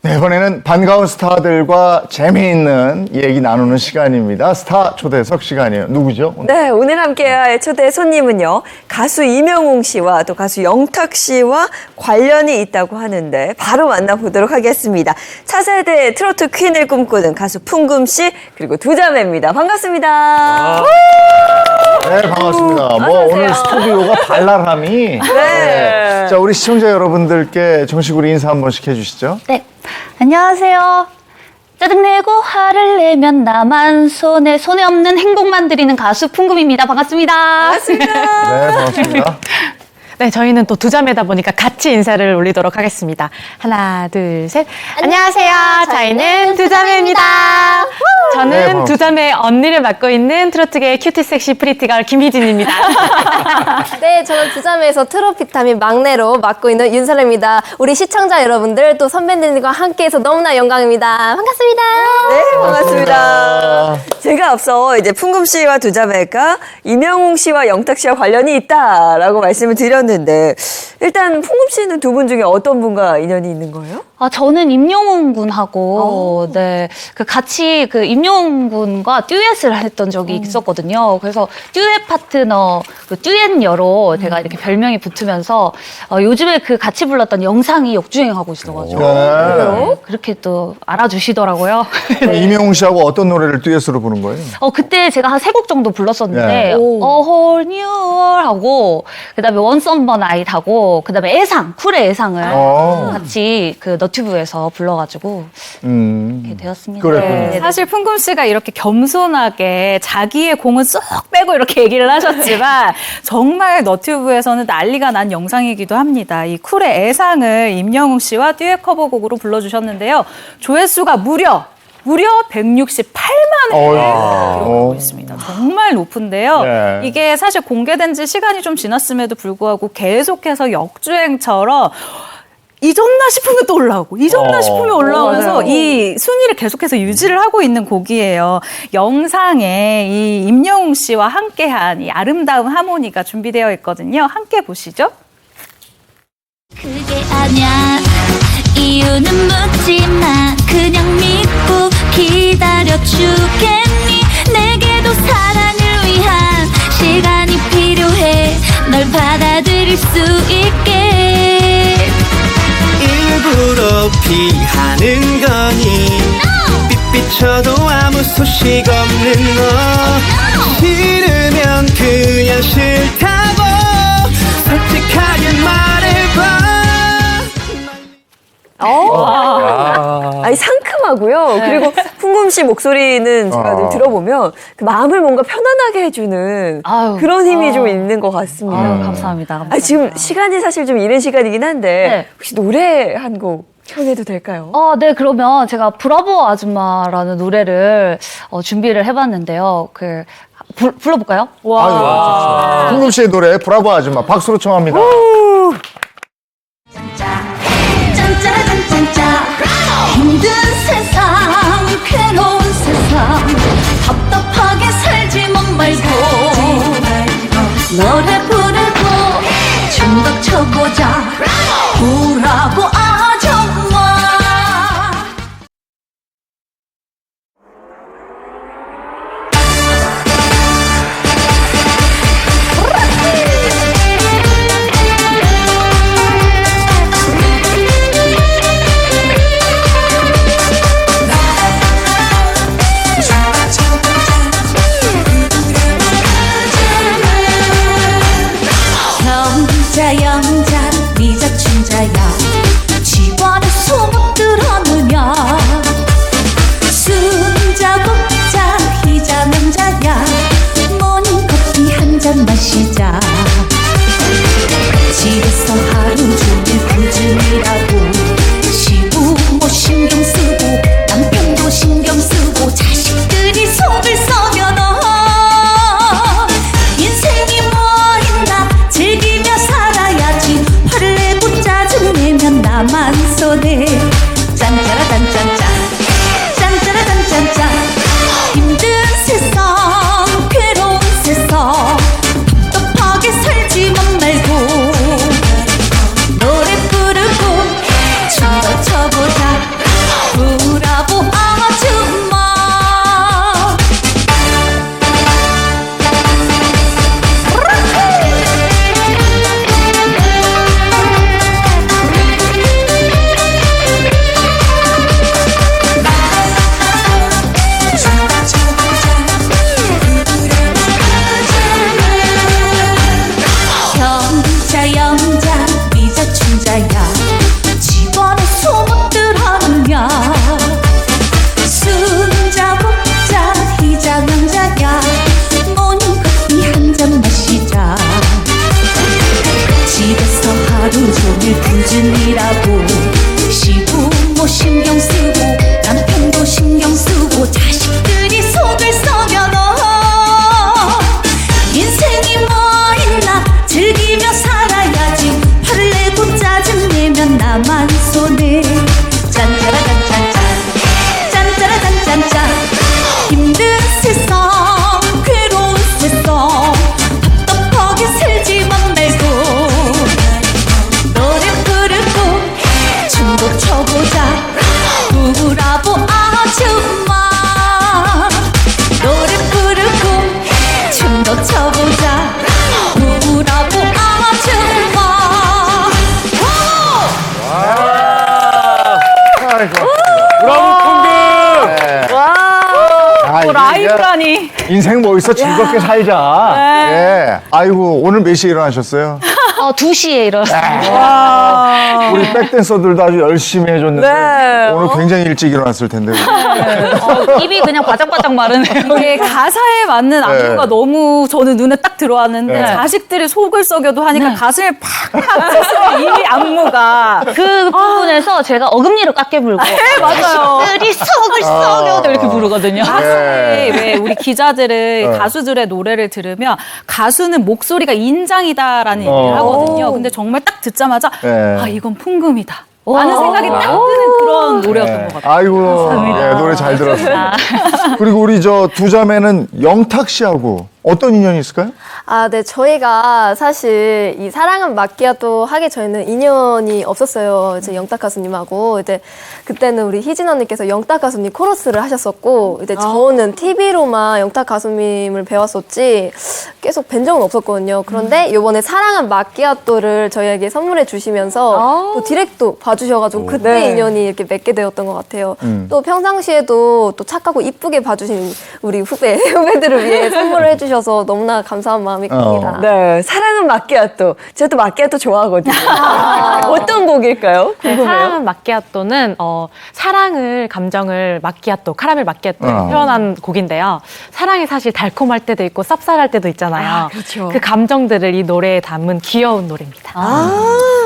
네, 이번에는 반가운 스타들과 재미있는 얘기 나누는 시간입니다. 스타 초대석 시간이에요. 누구죠? 네, 오늘 함께할 초대 손님은요. 가수 이명웅 씨와 또 가수 영탁 씨와 관련이 있다고 하는데 바로 만나보도록 하겠습니다. 차세대 트로트 퀸을 꿈꾸는 가수 풍금 씨 그리고 두 자매입니다. 반갑습니다. 네, 반갑습니다. 뭐 오늘 스튜디오가 발랄함이. 네. 자, 우리 시청자 여러분들께 정식으로 인사 한 번씩 해주시죠. 네. 안녕하세요. 짜증내고 화를 내면 나만 손에 없는 행복만 드리는 가수 풍금입니다. 반갑습니다. 반갑습니다. 네, 반갑습니다. 네, 저희는 또 두 자매다 보니까 같이 인사를 올리도록 하겠습니다. 하나, 둘, 셋. 안녕하세요. 저희는 두 자매입니다. 저는 두 자매의 언니를 맡고 있는 트로트계의 큐티 섹시 프리티걸 김희진입니다. 네, 저는 두 자매에서 트로피타민 막내로 맡고 있는 윤설입니다. 우리 시청자 여러분들 또 선배님들과 함께해서 너무나 영광입니다. 반갑습니다. 네, 반갑습니다. 제가 앞서 이제 풍금 씨와 두 자매가 임영웅 씨와 영탁 씨와 관련이 있다라고 말씀을 드렸는데 일단 풍금 씨는 두 분 중에 어떤 분과 인연이 있는 거예요? 저는 임영웅 군하고 같이 임영웅 군과 듀엣을 했던 적이 있었거든요. 그래서 듀엣 파트너, 듀엣녀로 제가 이렇게 별명이 붙으면서 요즘에 같이 불렀던 영상이 역주행하고 있어가지고 그렇게 또 알아주시더라고요. 임영웅 씨하고 어떤 노래를 듀엣으로 부른 거예요? 그때 제가 한 3곡 정도 불렀었는데 네. A Whole New World 하고 그다음에 Once Upon a Night 하고 그다음에 애상, 쿨의 애상을 같이 너튜브에서 불러가지고 이렇게 되었습니다. 그랬군요. 사실 풍금 씨가 이렇게 겸손하게 자기의 공은 쏙 빼고 이렇게 얘기를 하셨지만 정말 너튜브에서는 난리가 난 영상이기도 합니다. 이 쿨의 애상을 임영웅 씨와 듀엣 커버곡으로 불러주셨는데요. 조회수가 무려 168만 회를 기록하고 있습니다. 정말 높은데요. 네. 이게 사실 공개된 지 시간이 좀 지났음에도 불구하고 계속해서 역주행처럼 잊었나 싶으면 또 올라오고 잊었나 싶으면 올라오면서 맞아요. 이 순위를 계속해서 유지를 하고 있는 곡이에요. 영상에 이 임영웅 씨와 함께한 이 아름다운 하모니가 준비되어 있거든요. 함께 보시죠. 그게 아냐 이유는 묻지 마 그냥 믿고 기다려주겠니 내게도 사랑을 위한 시간이 필요해 널 받아들일 수 있게 일부러 피하는 거니 삐삐쳐도 아무 소식 없는 너 싫으면 그냥 싫다고 솔직하게 말해봐 아니 상큼하고요. 그리고 풍금 씨 목소리는 제가 늘 들어보면 마음을 뭔가 편안하게 해주는 그런 힘이 좀 있는 것 같습니다. 감사합니다. 지금 시간이 사실 좀 이른 시간이긴 한데 혹시 노래 한 곡 청해도 될까요? 네, 그러면 제가 브라보 아줌마라는 노래를 준비를 해봤는데요. 불러볼까요? 풍금 씨의 노래 브라보 아줌마 박수로 청합니다. 짠짜라짠짠짜 힘든 세상 괴로운 세상 답답하게 살지만 말고 노래 부르고 춤도 춰보자 브라보 아줌마 영자 미자 춘자야 집안에 소문 들어누냐 순자 곱자 희자 남자야 모닝 커피 한 잔 마시자 집에서 하루 종일 꾸준히라고 시부모 신경 쓰고 남편도 신경 쓰고 자식들이 속을 썩여 넣어 인생이 뭐 있나 즐기며 살아야지 화를 내고 짜증내면 나만 손해 짠짜라짠짠짜 짠짜라짠짠짜 힘든 세상 괴로운 세상 답답하게 살지만 말고 노래 부르고 춤도 춰보자 브라보 아줌마 수준이라고 시부모 신경 쓰고 남편도 신경 쓰고 자식들이 속을 썩여도 인생이 뭐 있나 즐기며 살아야지 화를 내고 짜증내면 나만 손해 짠짜라짠짠짠 짠짜라짠짠짠 힘든 세상 괴로운 세상 답답하게 살지만 말고 노래 부르고 춤도 춰보자 우라보 아줌마 노래 부르고 춤도 춰보자 우라보 아줌마 브라보 와. 이게 라이브라니. 인생 뭐 있어 즐겁게 살자. 네. 예. 아이고 오늘 몇 시에 일어나셨어요? 2시에 일어났어요. 우리 백댄서들도 아주 열심히 해줬는데 네. 오늘 굉장히 일찍 일어났을 텐데. 입이 그냥 바짝바짝 마르네요. 이게 가사에 맞는 안무가 너무 저는 눈에 딱 들어왔는데 네. 자식들이 속을 썩여도 하니까 가슴에 팍팍 쳤어요. 이 안무가. 그 부분에서 제가 어금니로 깎게 불고 네, 맞아요. 자식들이 속을 썩여도 이렇게 부르거든요. 가수들이 왜 우리 기자들은 가수들의 노래를 들으면 가수는 목소리가 인장이다라는 얘기를 하거든요. 근데 정말 딱 듣자마자 아 이건 풍금이다. 라는 생각이 딱 드는 그런 노래였던 것 같아요. 아이고 예, 노래 잘 들었습니다. 그리고 우리 저 두 자매는 영탁 씨하고 어떤 인연이 있을까요? 아, 네. 저희가 사실 이 사랑은 마끼아또 하기 전에는 인연이 없었어요. 이제 영탁 가수님하고. 이제 그때는 우리 희진 언니께서 영탁 가수님 코러스를 하셨었고, 이제 저는 TV로만 영탁 가수님을 배웠었지 계속 뵌 적은 없었거든요. 그런데 이번에 사랑은 마끼아또를 저희에게 선물해 주시면서 또 디렉도 봐주셔가지고 그때 네. 인연이 이렇게 맺게 되었던 것 같아요. 또 평상시에도 또 착하고 이쁘게 봐주신 우리 후배들을 위해 선물을 해주셔서 너무나 감사한 마음이 큽니다. 네, 사랑은 마끼아또. 제가 또 마끼아또 좋아하거든요. 어떤 곡일까요? 네, 궁금해요. 사랑은 마끼아또는 사랑을 감정을 마끼아또 카라멜 마끼아또에 표현한 곡인데요. 사랑이 사실 달콤할 때도 있고 쌉쌀할 때도 있잖아요. 그렇죠. 그 감정들을 이 노래에 담은 귀여운 노래입니다.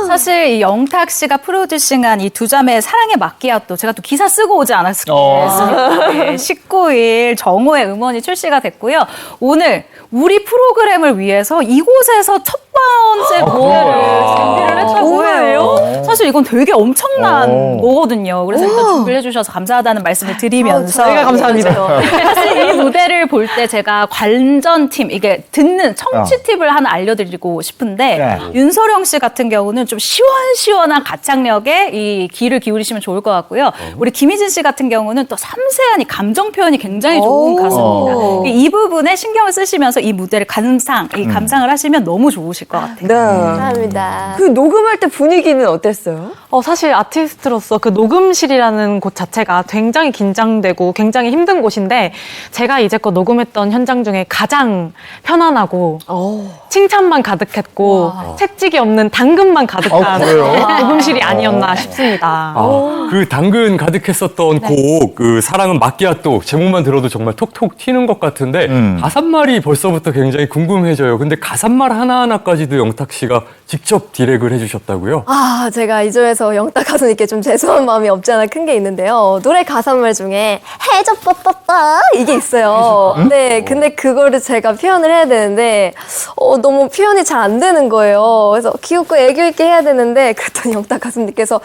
사실 이 영탁 씨가 프로듀싱한 이 두 자매의 사랑의 마끼아또 제가 또 기사 쓰고 오지 않았습니까? 네, 19일 정오에 음원이 출시가 됐고요. 오늘 우리 프로그램을 위해서 이곳에서 첫 번째 무대를 준비를 했다고 해요. 사실 이건 되게 엄청난 거거든요. 그래서 일단 준비를 해주셔서 감사하다는 말씀을 드리면서 저희가 감사합니다. 사실 이 무대를 볼 때 제가 관전 팁, 이게 듣는 청취 팁을 하나 알려드리고 싶은데 윤서령 씨 같은 경우는 좀 시원시원한 가창력에 이 귀를 기울이시면 좋을 것 같고요. 우리 김희진 씨 같은 경우는 또 섬세한 이 감정 표현이 굉장히 좋은 가수입니다. 이 부분에 신경을 쓰시면서 이 무대를 감상을 하시면 너무 좋으실 것 같아요. 네. 감사합니다. 그 녹음할 때 분위기는 어땠어요? 사실 아티스트로서 그 녹음실이라는 곳 자체가 굉장히 긴장되고 굉장히 힘든 곳인데 제가 이제껏 녹음했던 현장 중에 가장 편안하고 칭찬만 가득했고 채찍이 없는 당근만 가득한 녹음실이 아니었나 싶습니다. 그 당근 가득했었던 곡, 그 사랑은 마끼아또 제목만 들어도 정말 톡톡 튀는 것 같은데 가사말이 벌써부터 굉장히 궁금해져요. 근데 가사말 하나하나까지도 영탁 씨가 직접 디렉을 해주셨다고요? 아, 제가 이 점에서 영탁 가수님께 좀 죄송한 마음이 없지 않아 큰 게 있는데요. 노래 가사말 중에 해줘 뽀뽀뽀 이게 있어요. 네, 근데 그거를 제가 표현을 해야 되는데 너무 표현이 잘 안 되는 거예요. 그래서 귀엽고 애교 있게 해야 되는데 그랬더니 영탁 가수님께서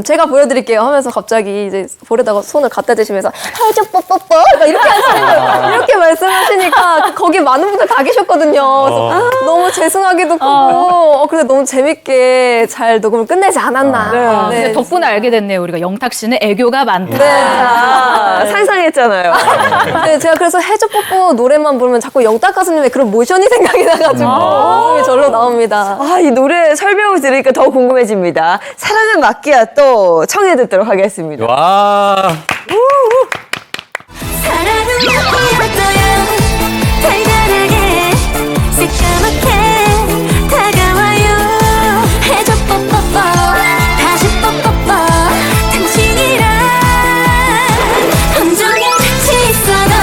제가 보여드릴게요 하면서 갑자기 이제 볼에다가 손을 갖다 대시면서 해줘 뽀뽀뽀 이렇게 하시는 이렇게 말씀하시니까 거기 많은 분들 다 계셨거든요. 그래서 너무 죄송하기도 크고 근데 너무 재밌게 잘 녹음을 끝내지 않았나. 네. 근데 덕분에 알게 됐네요. 우리가 영탁 씨는 애교가 많다. 상상했잖아요. 네, 제가 그래서 해줘 뽀뽀 노래만 부르면 자꾸 영탁 가수님의 그런 모션이 생각이 나가지고 웃음이 절로 나옵니다. 이 노래 설명을 들으니까 더 궁금해집니다. 사랑은 마끼아또 청해 듣도록 하겠습니다. 와. 사랑은 마끼아또야 달달하게 새까맣게 다가와요 해줘 뽀뽀뽀 다시 뽀뽀뽀 당신이랑 함정에 같이 있어도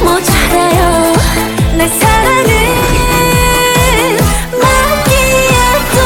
모자라요 내 사랑은 마끼아또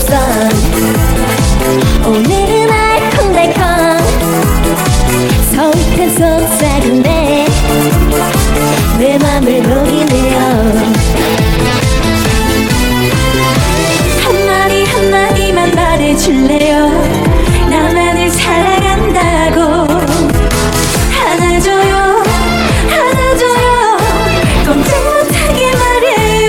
선 오늘은 알콩달콩 서윗한 속삭인데 내 맘을 녹이네요 한마디만 말해줄래요 나만을 사랑한다고 하나 줘요 꼼짝 못하게 말해요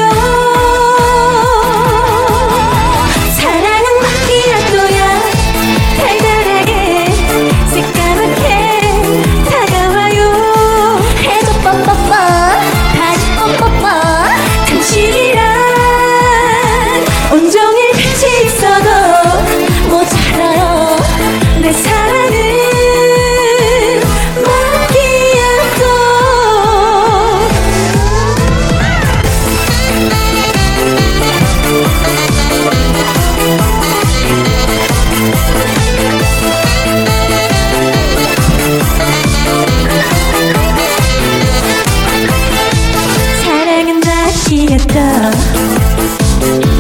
사랑은 마키아토야 달달하게 새까맣게 다가와요 해줘 뽀뽀뽀 다시 뽀뽀뽀 당신이랑 온종일 같이 있어도 모자라요 내 사랑은 사랑은 마키아토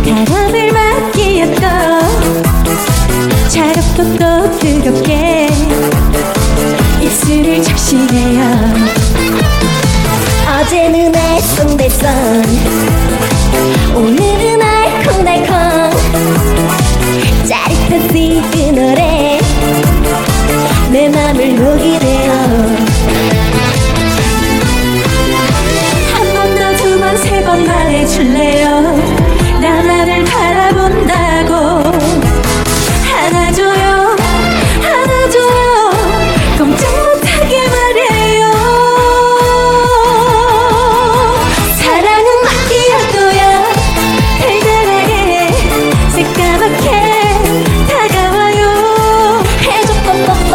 바람을 맡기었고 차갑고 또 뜨겁게 입술을 적시네요 어제는 알쏭달쏭 오늘은 알콩달콩 짜릿한 시그널에 내 맘을 녹이네요 한 번 더 두 번 세 번 말해줄래요 나만을 바라본다고 하나 줘요 꼼짝 못하게 말해요 사랑은 마키아토야 달달하게 새까맣게 다가와요 해줘 뽀뽀뽀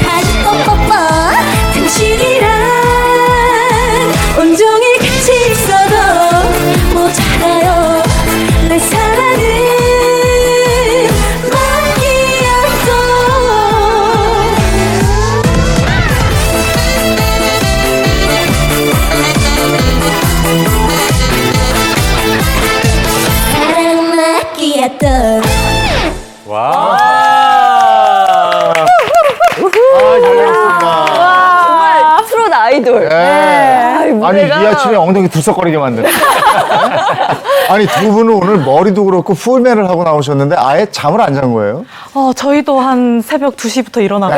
다시 뽀뽀뽀 당신이랑 온종일 같이 있어도 모자라요 내 사랑은 마키아토 와. 정말 트롯 아이돌. 아니 이 아침에 엉덩이 들썩거리게 만드네. 아니 두 분은 오늘 머리도 그렇고 풀메를 하고 나오셨는데 아예 잠을 안 잔 거예요? 저희도 한 새벽 2시부터 일어나고.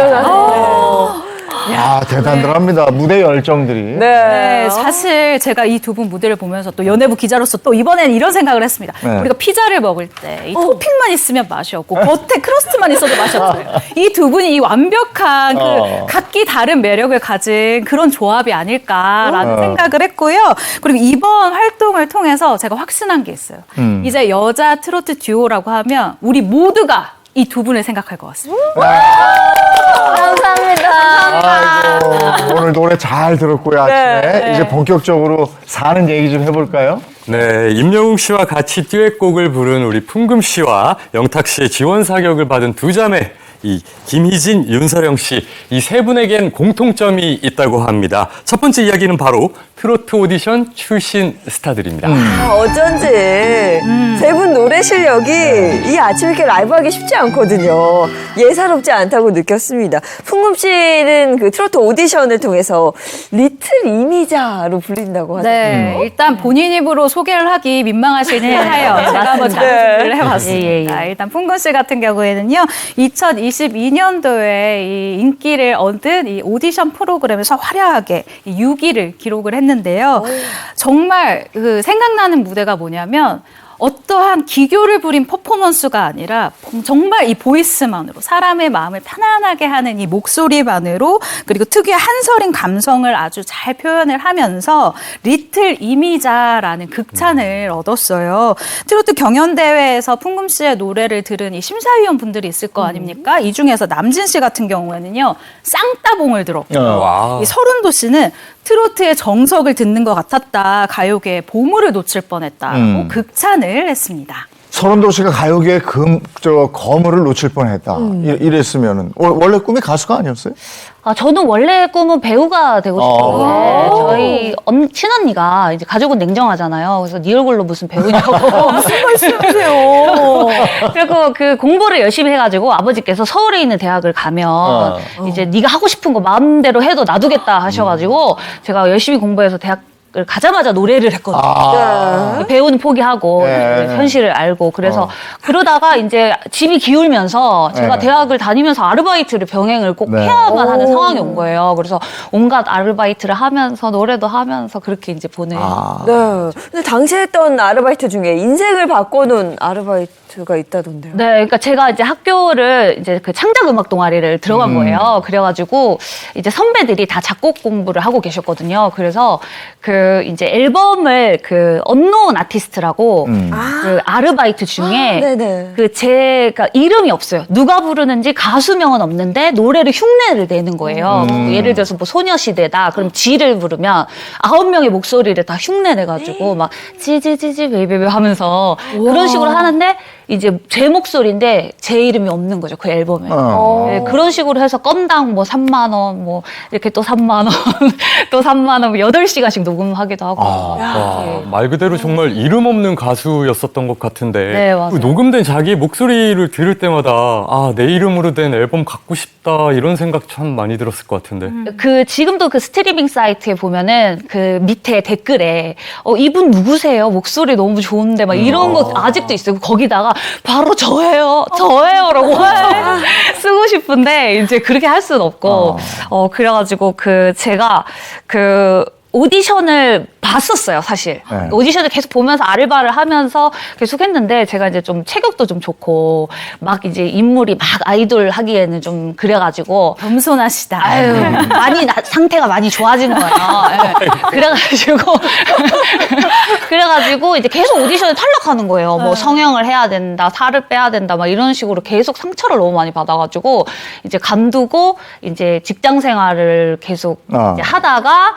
야 대단합니다. 무대 열정들이. 네, 사실 제가 이 두 분 무대를 보면서 또 연예부 기자로서 또 이번에는 이런 생각을 했습니다. 네. 우리가 피자를 먹을 때 이 토핑만 있으면 맛이 없고 겉에 크러스트만 있어도 맛이 없어요. 이 두 분이 이 완벽한 그 각기 다른 매력을 가진 그런 조합이 아닐까라는 생각을 했고요. 그리고 이번 활동을 통해서 제가 확신한 게 있어요. 이제 여자 트로트 듀오라고 하면 우리 모두가 이 두 분을 생각할 것 같습니다. 감사합니다. 아이고, 오늘 노래 잘 들었고요 아침에 이제 본격적으로 사는 얘기 좀 해볼까요? 네, 임영웅 씨와 같이 듀엣곡을 부른 우리 풍금 씨와 영탁 씨의 지원 사격을 받은 두 자매, 이 김희진, 윤서령 씨, 이 세 분에겐 공통점이 있다고 합니다. 첫 번째 이야기는 바로 트로트 오디션 출신 스타들입니다. 어쩐지 세 분 노래 실력이 이 아침 이렇게 라이브하기 쉽지 않거든요. 예사롭지 않다고 느꼈습니다. 풍금 씨는 그 트로트 오디션을 통해서 리틀 이미자로 불린다고 하죠. 네, 일단 본인 입으로 소개를 하기 민망하시긴 하여 제가 한번 잘 준비를 해봤습니다. 일단 풍금 씨 같은 경우에는요, 2022년도에 이 인기를 얻은 이 오디션 프로그램에서 화려하게 6위를 기록을 했는데요. 정말 그 생각나는 무대가 뭐냐면 어떠한 기교를 부린 퍼포먼스가 아니라 정말 이 보이스만으로 사람의 마음을 편안하게 하는 이 목소리만으로 그리고 특유의 한서린 감성을 아주 잘 표현을 하면서 리틀 이미자라는 극찬을 얻었어요. 트로트 경연대회에서 풍금 씨의 노래를 들은 이 심사위원분들이 있을 거 아닙니까? 이 중에서 남진 씨 같은 경우에는요, 쌍따봉을 들었고 이 서른도 씨는 트로트의 정석을 듣는 것 같았다. 가요계의 보물을 놓칠 뻔했다고 극찬을 했습니다. 서른도시가 가요계의 거물을 놓칠 뻔했다. 이랬으면은 원래 꿈이 가수가 아니었어요? 저는 원래 꿈은 배우가 되고 싶었는데 저희 친언니가 이제 가족은 냉정하잖아요. 그래서 네 얼굴로 무슨 배우냐고 무슨 말씀이세요? 그리고 그 공부를 열심히 해가지고 아버지께서 서울에 있는 대학을 가면 이제 네가 하고 싶은 거 마음대로 해도 놔두겠다 하셔가지고 제가 열심히 공부해서 대학 가자마자 노래를 했거든요. 배우는 포기하고 현실을 알고 그래서 그러다가 이제 집이 기울면서 제가 대학을 다니면서 아르바이트를 병행을 꼭 해야만 하는 상황이 온 거예요. 그래서 온갖 아르바이트를 하면서 노래도 하면서 그렇게 이제 보내요. 네. 근데 당시에 했던 아르바이트 중에 인생을 바꿔놓은 아르바이트가 있다던데요. 네, 그러니까 제가 이제 학교를 이제 그 창작 음악 동아리를 들어간 거예요. 그래가지고 이제 선배들이 다 작곡 공부를 하고 계셨거든요. 그래서 그 이제 앨범을 그 언노운 아티스트라고 그 아르바이트 중에 그 제가 이름이 없어요. 누가 부르는지 가수명은 없는데 노래를 흉내를 내는 거예요. 예를 들어서 뭐 소녀시대다. 그럼 지를 부르면 9명의 목소리를 다 흉내 내가지고 막 지지지지 베이베베 하면서 그런 식으로 하는데 이제 제 목소리인데 제 이름이 없는 거죠. 그 앨범에. 네, 그런 식으로 해서 건당 뭐 3만 원, 뭐 이렇게 또 3만 원, 또 3만 원, 8시간씩 녹음하기도 하고. 말 그대로 정말 이름 없는 가수였었던 것 같은데 네, 맞아요. 녹음된 자기 목소리를 들을 때마다 내 이름으로 된 앨범 갖고 싶다 이런 생각 참 많이 들었을 것 같은데. 그 지금도 그 스트리밍 사이트에 보면은 그 밑에 댓글에 이분 누구세요? 목소리 너무 좋은데 막 이런 거 아직도 있어요. 거기다가 바로 저예요라고 쓰고 싶은데 이제 그렇게 할 수는 없고 그래가지고 그 제가 그 오디션을 봤었어요, 사실. 네. 오디션을 계속 보면서 아르바를 하면서 계속 했는데 제가 이제 좀 체격도 좀 좋고 막 이제 인물이 막 아이돌 하기에는 좀 그래가지고 겸손하시다. 많이 상태가 많이 좋아진 거예요. 네. 그래가지고 이제 계속 오디션에 탈락하는 거예요. 뭐 성형을 해야 된다, 살을 빼야 된다, 막 이런 식으로 계속 상처를 너무 많이 받아가지고 이제 간두고 이제 직장 생활을 계속 이제 하다가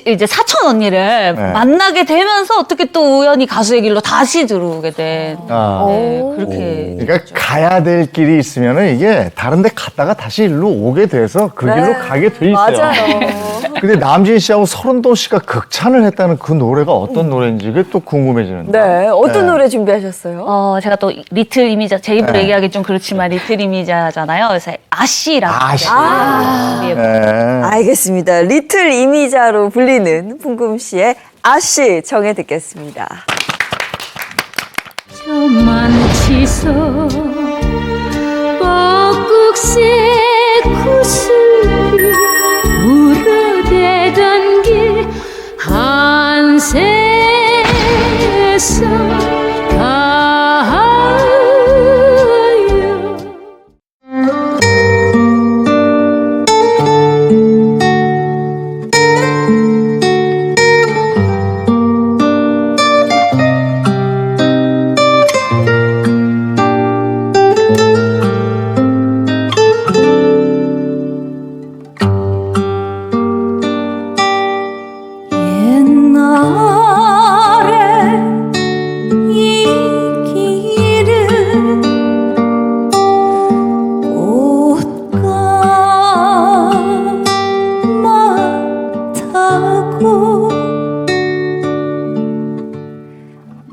이제 사촌 언니를 만나게 되면서 어떻게 또 우연히 가수의 길로 다시 들어오게 된. 그렇게. 그러니까 가야 될 길이 있으면은 이게 다른 데 갔다가 다시 일로 오게 돼서 그 길로 가게 돼 있어요. 맞아요. 근데 남진 씨하고 서른도 씨가 극찬을 했다는 그 노래가 어떤 노래인지 그게 또 궁금해지는데. 네. 어떤 노래 준비하셨어요? 제가 또 리틀 이미자, 제 입으로 얘기하기 좀 그렇지만 리틀 이미자잖아요. 그래서 아씨라고. 알겠습니다. 리틀 이미자로 불리는 풍금 씨의 아씨 청해 듣겠습니다. 저만치서 뻐꾹새 구슬이 울어대던 길 한 세상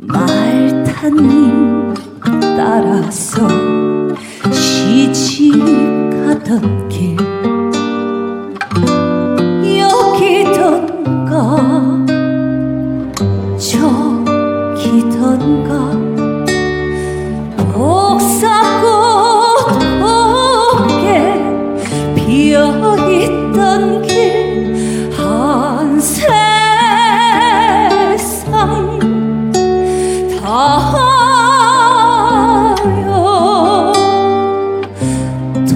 말타님 따라서 시집 가던 길 여기던가 저기던가 옥사꽃게 피어있던 길 한 세상 다하여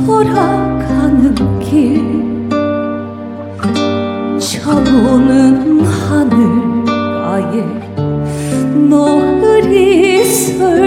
돌아가는 길 저 오는 하늘가에 노을이 슬구나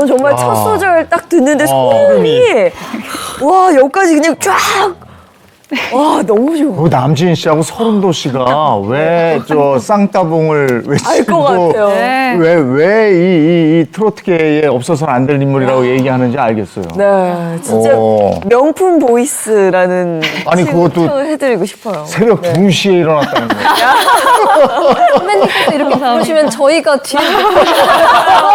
정말 첫 소절 딱 듣는데 소름이 와 여기까지 그냥 쫙. 와 너무 좋아. 그 남진 씨하고 서른도 씨가 왜 저 쌍따봉을 알 것 같아요. 왜 이 트로트계에 없어서는 안 될 인물이라고 얘기하는지 알겠어요. 네, 진짜 명품 보이스라는 아니, 그것도 해드리고 싶어요. 새벽 2시에 일어났다는 거예요. 선배님께서 이렇게 부르시면 저희가 뒤에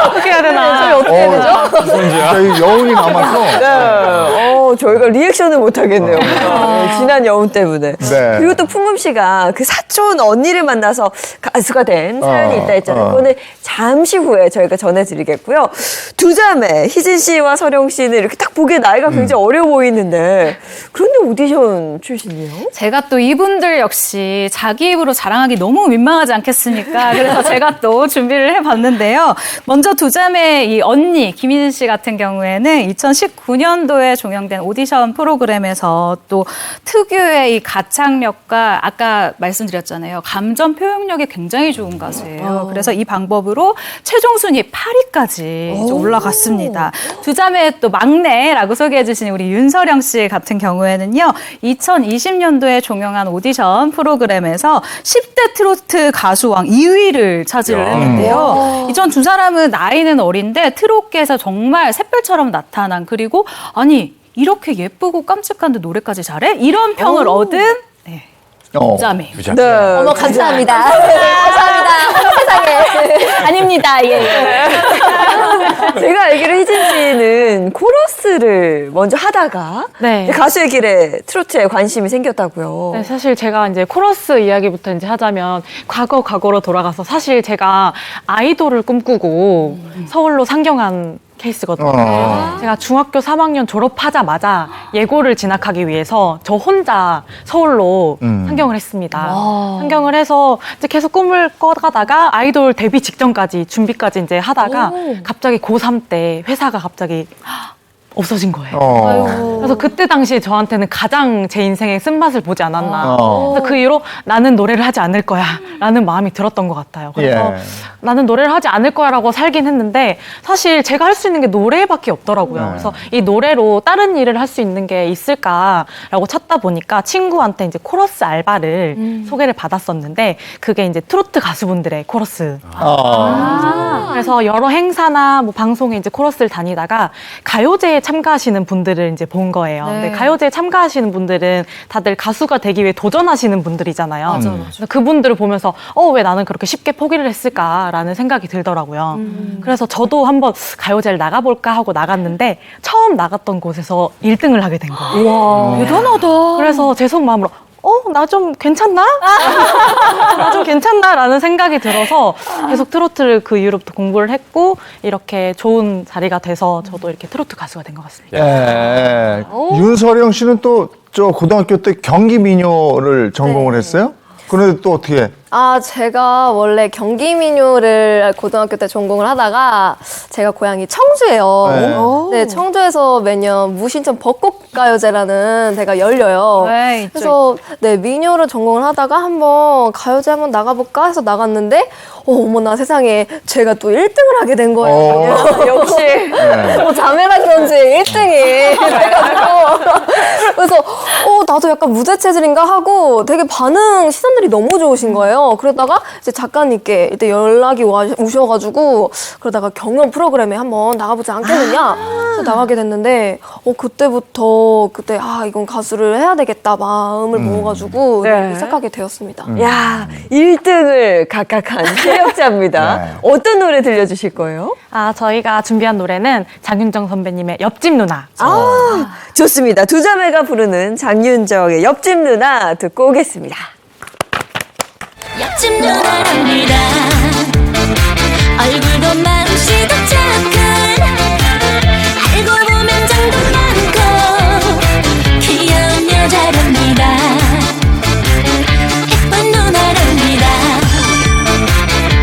어떻게 해야 되나? 저희 어떻게 해야 되죠? 저희 여운이 남아서. 네. 저희가 리액션을 못 하겠네요. 지난 여운 때문에. 네. 그리고 또 풍금 씨가 그 사촌 언니를 만나서 가수가 된 사연이 있다 했잖아요. 그거는 잠시 후에 저희가 전해드리겠고요. 두 자매 희진 씨와 서령 씨는 이렇게 딱 보기에 나이가 굉장히 어려 보이는데 그런데 오디션 출신이에요? 제가 또 이분들 역시 자기 입으로 자랑하기 너무 민망하지 않겠습니까? 그래서 제가 또 준비를 해봤는데요. 먼저 두 자매 이 언니 김희진 씨 같은 경우에는 2019년도에 종영된 오디션 프로그램에서 또 특유의 이 가창력과 아까 말씀드렸잖아요. 감정 표현력이 굉장히 좋은 가수예요. 그래서 이 방법으로 최종 순위 8위까지 올라갔습니다. 두 자매의 또 막내라고 소개해 주신 우리 윤서령 씨 같은 경우에는요. 2020년도에 종영한 오디션 프로그램에서 10대 트로트 가수왕 2위를 차지를 했는데요. 이 전 두 사람은 나이는 어린데 트롯계에서 정말 샛별처럼 나타난 그리고 아니 이렇게 예쁘고 깜찍한데 노래까지 잘해? 이런 평을 얻은 두 자매. 네. 어머 감사합니다. 감사합니다. 세상에. 아닙니다. 예. 제가 알기로 희진 씨는 코러스를 먼저 하다가 가수의 길에 트로트에 관심이 생겼다고요. 네, 사실 제가 이제 코러스 이야기부터 이제 하자면 과거로 돌아가서 사실 제가 아이돌을 꿈꾸고 서울로 상경한 케이스거든요. 제가 중학교 3학년 졸업하자마자 예고를 진학하기 위해서 저 혼자 서울로 상경을 했습니다. 상경을 해서 이제 계속 꿈을 꿔가다가 아이돌 데뷔 직전까지 준비까지 이제 하다가 갑자기 고3 때 회사가 갑자기 없어진 거예요. 그래서 그때 당시에 저한테는 가장 제 인생의 쓴맛을 보지 않았나. 그래서 그 이후로 나는 노래를 하지 않을 거야 라는 마음이 들었던 것 같아요. 그래서 나는 노래를 하지 않을 거야 라고 살긴 했는데 사실 제가 할 수 있는 게 노래밖에 없더라고요. 그래서 이 노래로 다른 일을 할 수 있는 게 있을까라고 찾다 보니까 친구한테 이제 코러스 알바를 소개를 받았었는데 그게 이제 트로트 가수분들의 코러스. 그래서 여러 행사나 뭐 방송에 이제 코러스를 다니다가 가요제에 참가하시는 분들을 이제 본 거예요. 근데 가요제에 참가하시는 분들은 다들 가수가 되기 위해 도전하시는 분들이잖아요. 그래서 그분들을 보면서 왜 나는 그렇게 쉽게 포기를 했을까라는 생각이 들더라고요. 그래서 저도 한번 가요제를 나가볼까 하고 나갔는데 처음 나갔던 곳에서 1등을 하게 된 거예요. 와, 대단하다. 그래서 제 속마음으로 나 좀 괜찮나? 나 좀 괜찮나? 라는 생각이 들어서 계속 트로트를 그 이후로부터 공부를 했고 이렇게 좋은 자리가 돼서 저도 이렇게 트로트 가수가 된 것 같습니다. 예. 윤서령 씨는 또 저 고등학교 때 경기 민요를 전공을 했어요? 그런데 또 어떻게? 제가 원래 경기민요를 고등학교 때 전공을 하다가 제가 고향이 청주예요. 네, 청주에서 매년 무신천 벚꽃가요제라는 데가 열려요. 그래서 민요를 전공을 하다가 한번 가요제 한번 나가볼까 해서 나갔는데 어머나 세상에 제가 또 1등을 하게 된 거예요. 역시 자매라 그런지 1등이 돼가지고 그래서 나도 약간 무대 체질인가 하고 되게 시선들이 너무 좋으신 거예요. 그러다가 이제 작가님께 이때 연락이 오셔가지고 그러다가 경연 프로그램에 한번 나가보지 않겠느냐 그래서 나가게 됐는데 그때부터 이건 가수를 해야 되겠다 마음을 먹어가지고 시작하게 되었습니다. 야, 1등을 각각한 실력자입니다. 어떤 노래 들려주실 거예요? 저희가 준비한 노래는 장윤정 선배님의 옆집 누나. 좋습니다. 두 자매가 부르는 장윤정의 옆집 누나 듣고 오겠습니다. 옆집 누나랍니다. 얼굴도 마음씨도 착한 알고 보면 장도 많고 귀여운 여자랍니다. 예쁜 누나랍니다.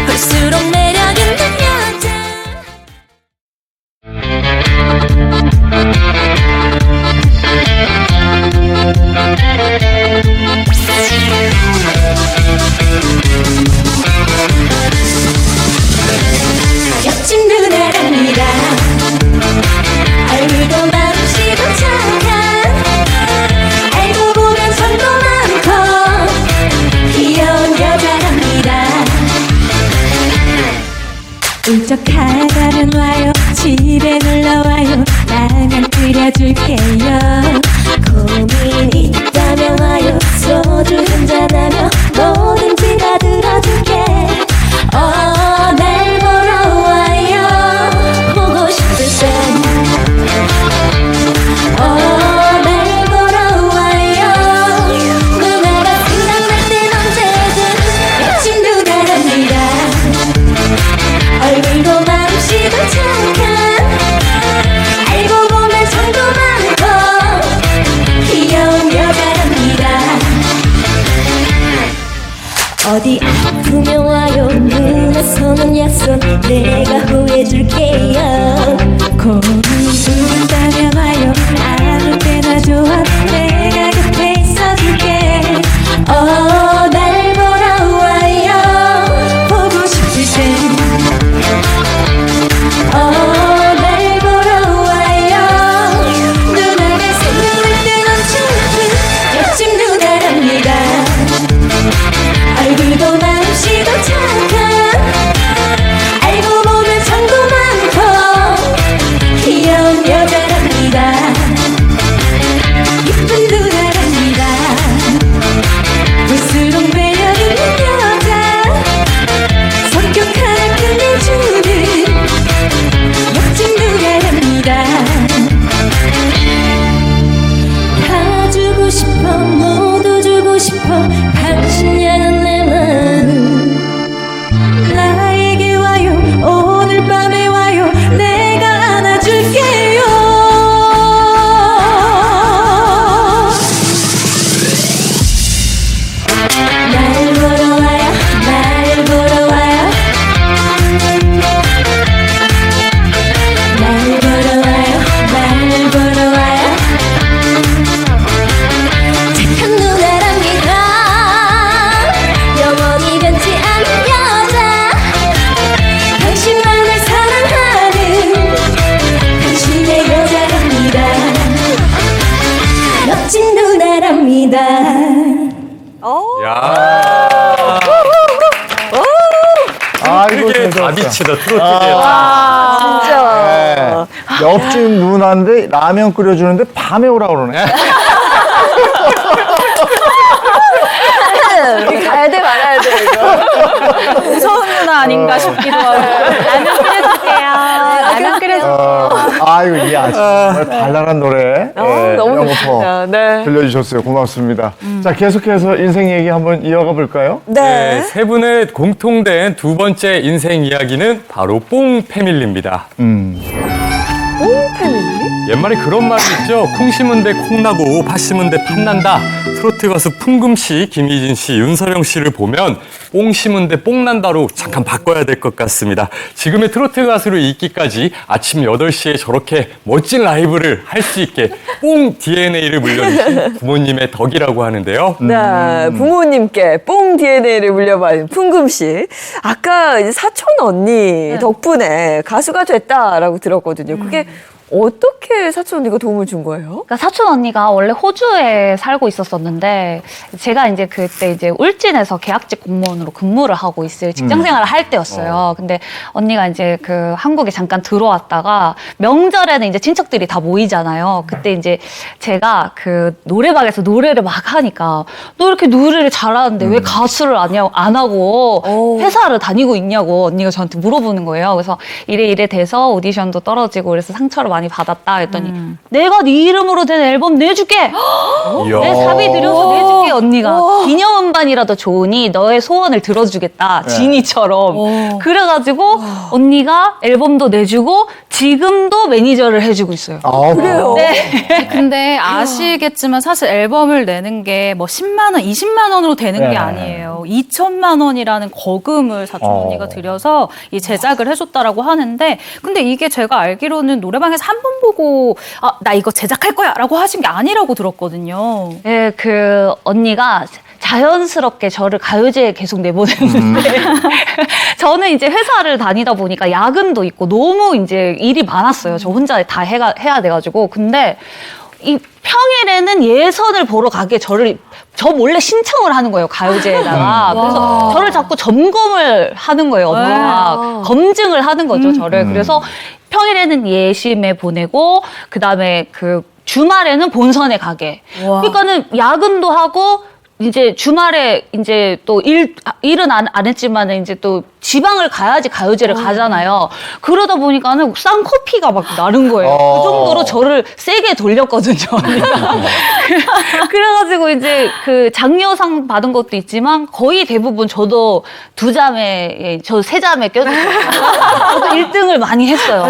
볼수록 매력 있는 여자. 옆집 누나랍니다. 안아줄게요. 고민 있다면 와요. 소주 한잔하며 뭐든지 다 들어줄게. 날 보러 와요. 보고 싶을 땐 날 보러 와요. 누나가 생각날 땐 언제든 여친 누나랍니다. 얼굴도 마음씨도 착한, 알고 보면 정도 많고 귀여운 여자랍니다. 어디 아프면 와요. 누나 손은 약손 내가 후회줄게요. 고민 있다면 와요. 아무 때나 좋아 내가 곁에 있어줄게. 날 보러 와요. 보고 싶을 땐 날 보러 와요. 누나가 생각날 땐 언제든 옆집 누나랍니다. 얼굴도 마음씨도 착한, 알고 보면 정도 많고 귀여운 여자랍니다. 이쁜 누나랍니다. 볼수록 매력 있는 여자, 성격 하나 끝내주는 멋진 누나랍니다. 다 주고 싶어, 모두 주고 싶어, 당신 향한 내 마음. 나에게 와요, 오늘 밤에 와요. 내가 안아줄게요. 날 보러 와요, 날 보러 와요. 날 보러 와요, 날 보러 와요. 착한 누나랍니다. 영원히 변치 않는 여자, 당신만을 사랑하는 당신의 여자랍니다. 멋진 누나랍니다. 이거 다비치다 트로트계. 진짜. 옆집 누나인데 라면 끓여주는데 밤에 오라 그러네. 가야 돼 말아야 돼 이거. 무서운 누나 아닌가 싶기도 하고. 라면 끓여주세요. 라면 끓여주세요. 아이고 이 아주 정말 발랄한 노래 너무 영어포 좋습니다. 네. 들려주셨어요. 고맙습니다. 자 계속해서 인생 얘기 한번 이어가 볼까요? 네, 세 분의 공통된 두 번째 인생 이야기는 바로 뽕 패밀리입니다. 뽕 패밀리? 옛말에 그런 말이 있죠. 콩 심은 데 콩나고 팥 심은 데 팥난다. 트로트 가수 풍금 씨, 김희진 씨, 윤서령 씨를 보면 뽕 심은 데 뽕난다로 잠깐 바꿔야 될 것 같습니다. 지금의 트로트 가수로 있기까지 아침 8시에 저렇게 멋진 라이브를 할 수 있게 뽕 DNA를 물려주신 부모님의 덕이라고 하는데요. 네, 부모님께 뽕 DNA를 물려받은 풍금 씨. 아까 이제 사촌 언니 덕분에 가수가 됐다라고 들었거든요. 그게 어떻게 사촌 언니가 도움을 준 거예요? 그러니까 사촌 언니가 원래 호주에 살고 있었었는데 제가 이제 그때 이제 울진에서 계약직 공무원으로 근무를 하고 있을 직장 생활을 할 때였어요. 근데 언니가 이제 그 한국에 잠깐 들어왔다가 명절에는 이제 친척들이 다 모이잖아요. 그때 이제 제가 그 노래방에서 노래를 막 하니까 너 이렇게 노래를 잘하는데 왜 가수를 안 하고 회사를 다니고 있냐고 언니가 저한테 물어보는 거예요. 그래서 이래 돼서 오디션도 떨어지고 그래서 상처를 많이 받았다 했더니 내가 네 이름으로 된 앨범 내줄게. 내 사비 들여서 내줄게 언니가. 기념음반이라도 좋으니 너의 소원을 들어주겠다. 지니처럼. 그래가지고 언니가 앨범도 내주고 지금도 매니저를 해주고 있어요. 그래요? 네. 근데 아시겠지만 사실 앨범을 내는 게 뭐 10만 원, 20만 원으로 되는 게 아니에요. 2천만 원이라는 거금을 사촌 언니가 들여서 이 제작을 해줬다라고 하는데 근데 이게 제가 알기로는 노래방에서 한 번 보고 나 이거 제작할 거야 라고 하신 게 아니라고 들었거든요. 네, 그 언니가 자연스럽게 저를 가요제에 계속 내보냈는데 저는 이제 회사를 다니다 보니까 야근도 있고 너무 이제 일이 많았어요. 저 혼자 다 해야 돼가지고. 근데 이 평일에는 예선을 보러 가게 저 몰래 신청을 하는 거예요, 가요제에다가. 그래서 저를 자꾸 점검을 하는 거예요, 엄마가. 검증을 하는 거죠, 저를. 그래서 평일에는 예심에 보내고, 그 다음에 그 주말에는 본선에 가게. 그러니까는 야근도 하고, 이제 주말에 이제 또 일은 안 했지만은 이제 또 지방을 가야지 가요제를 가잖아요. 그러다 보니까는 쌍코피가 막 나는 거예요. 그 정도로 저를 세게 돌렸거든요. 그래가지고 이제 그 장려상 받은 것도 있지만 거의 대부분 저도 두 자매, 저 세 자매 껴줬어요. 저도 1등을 많이 했어요.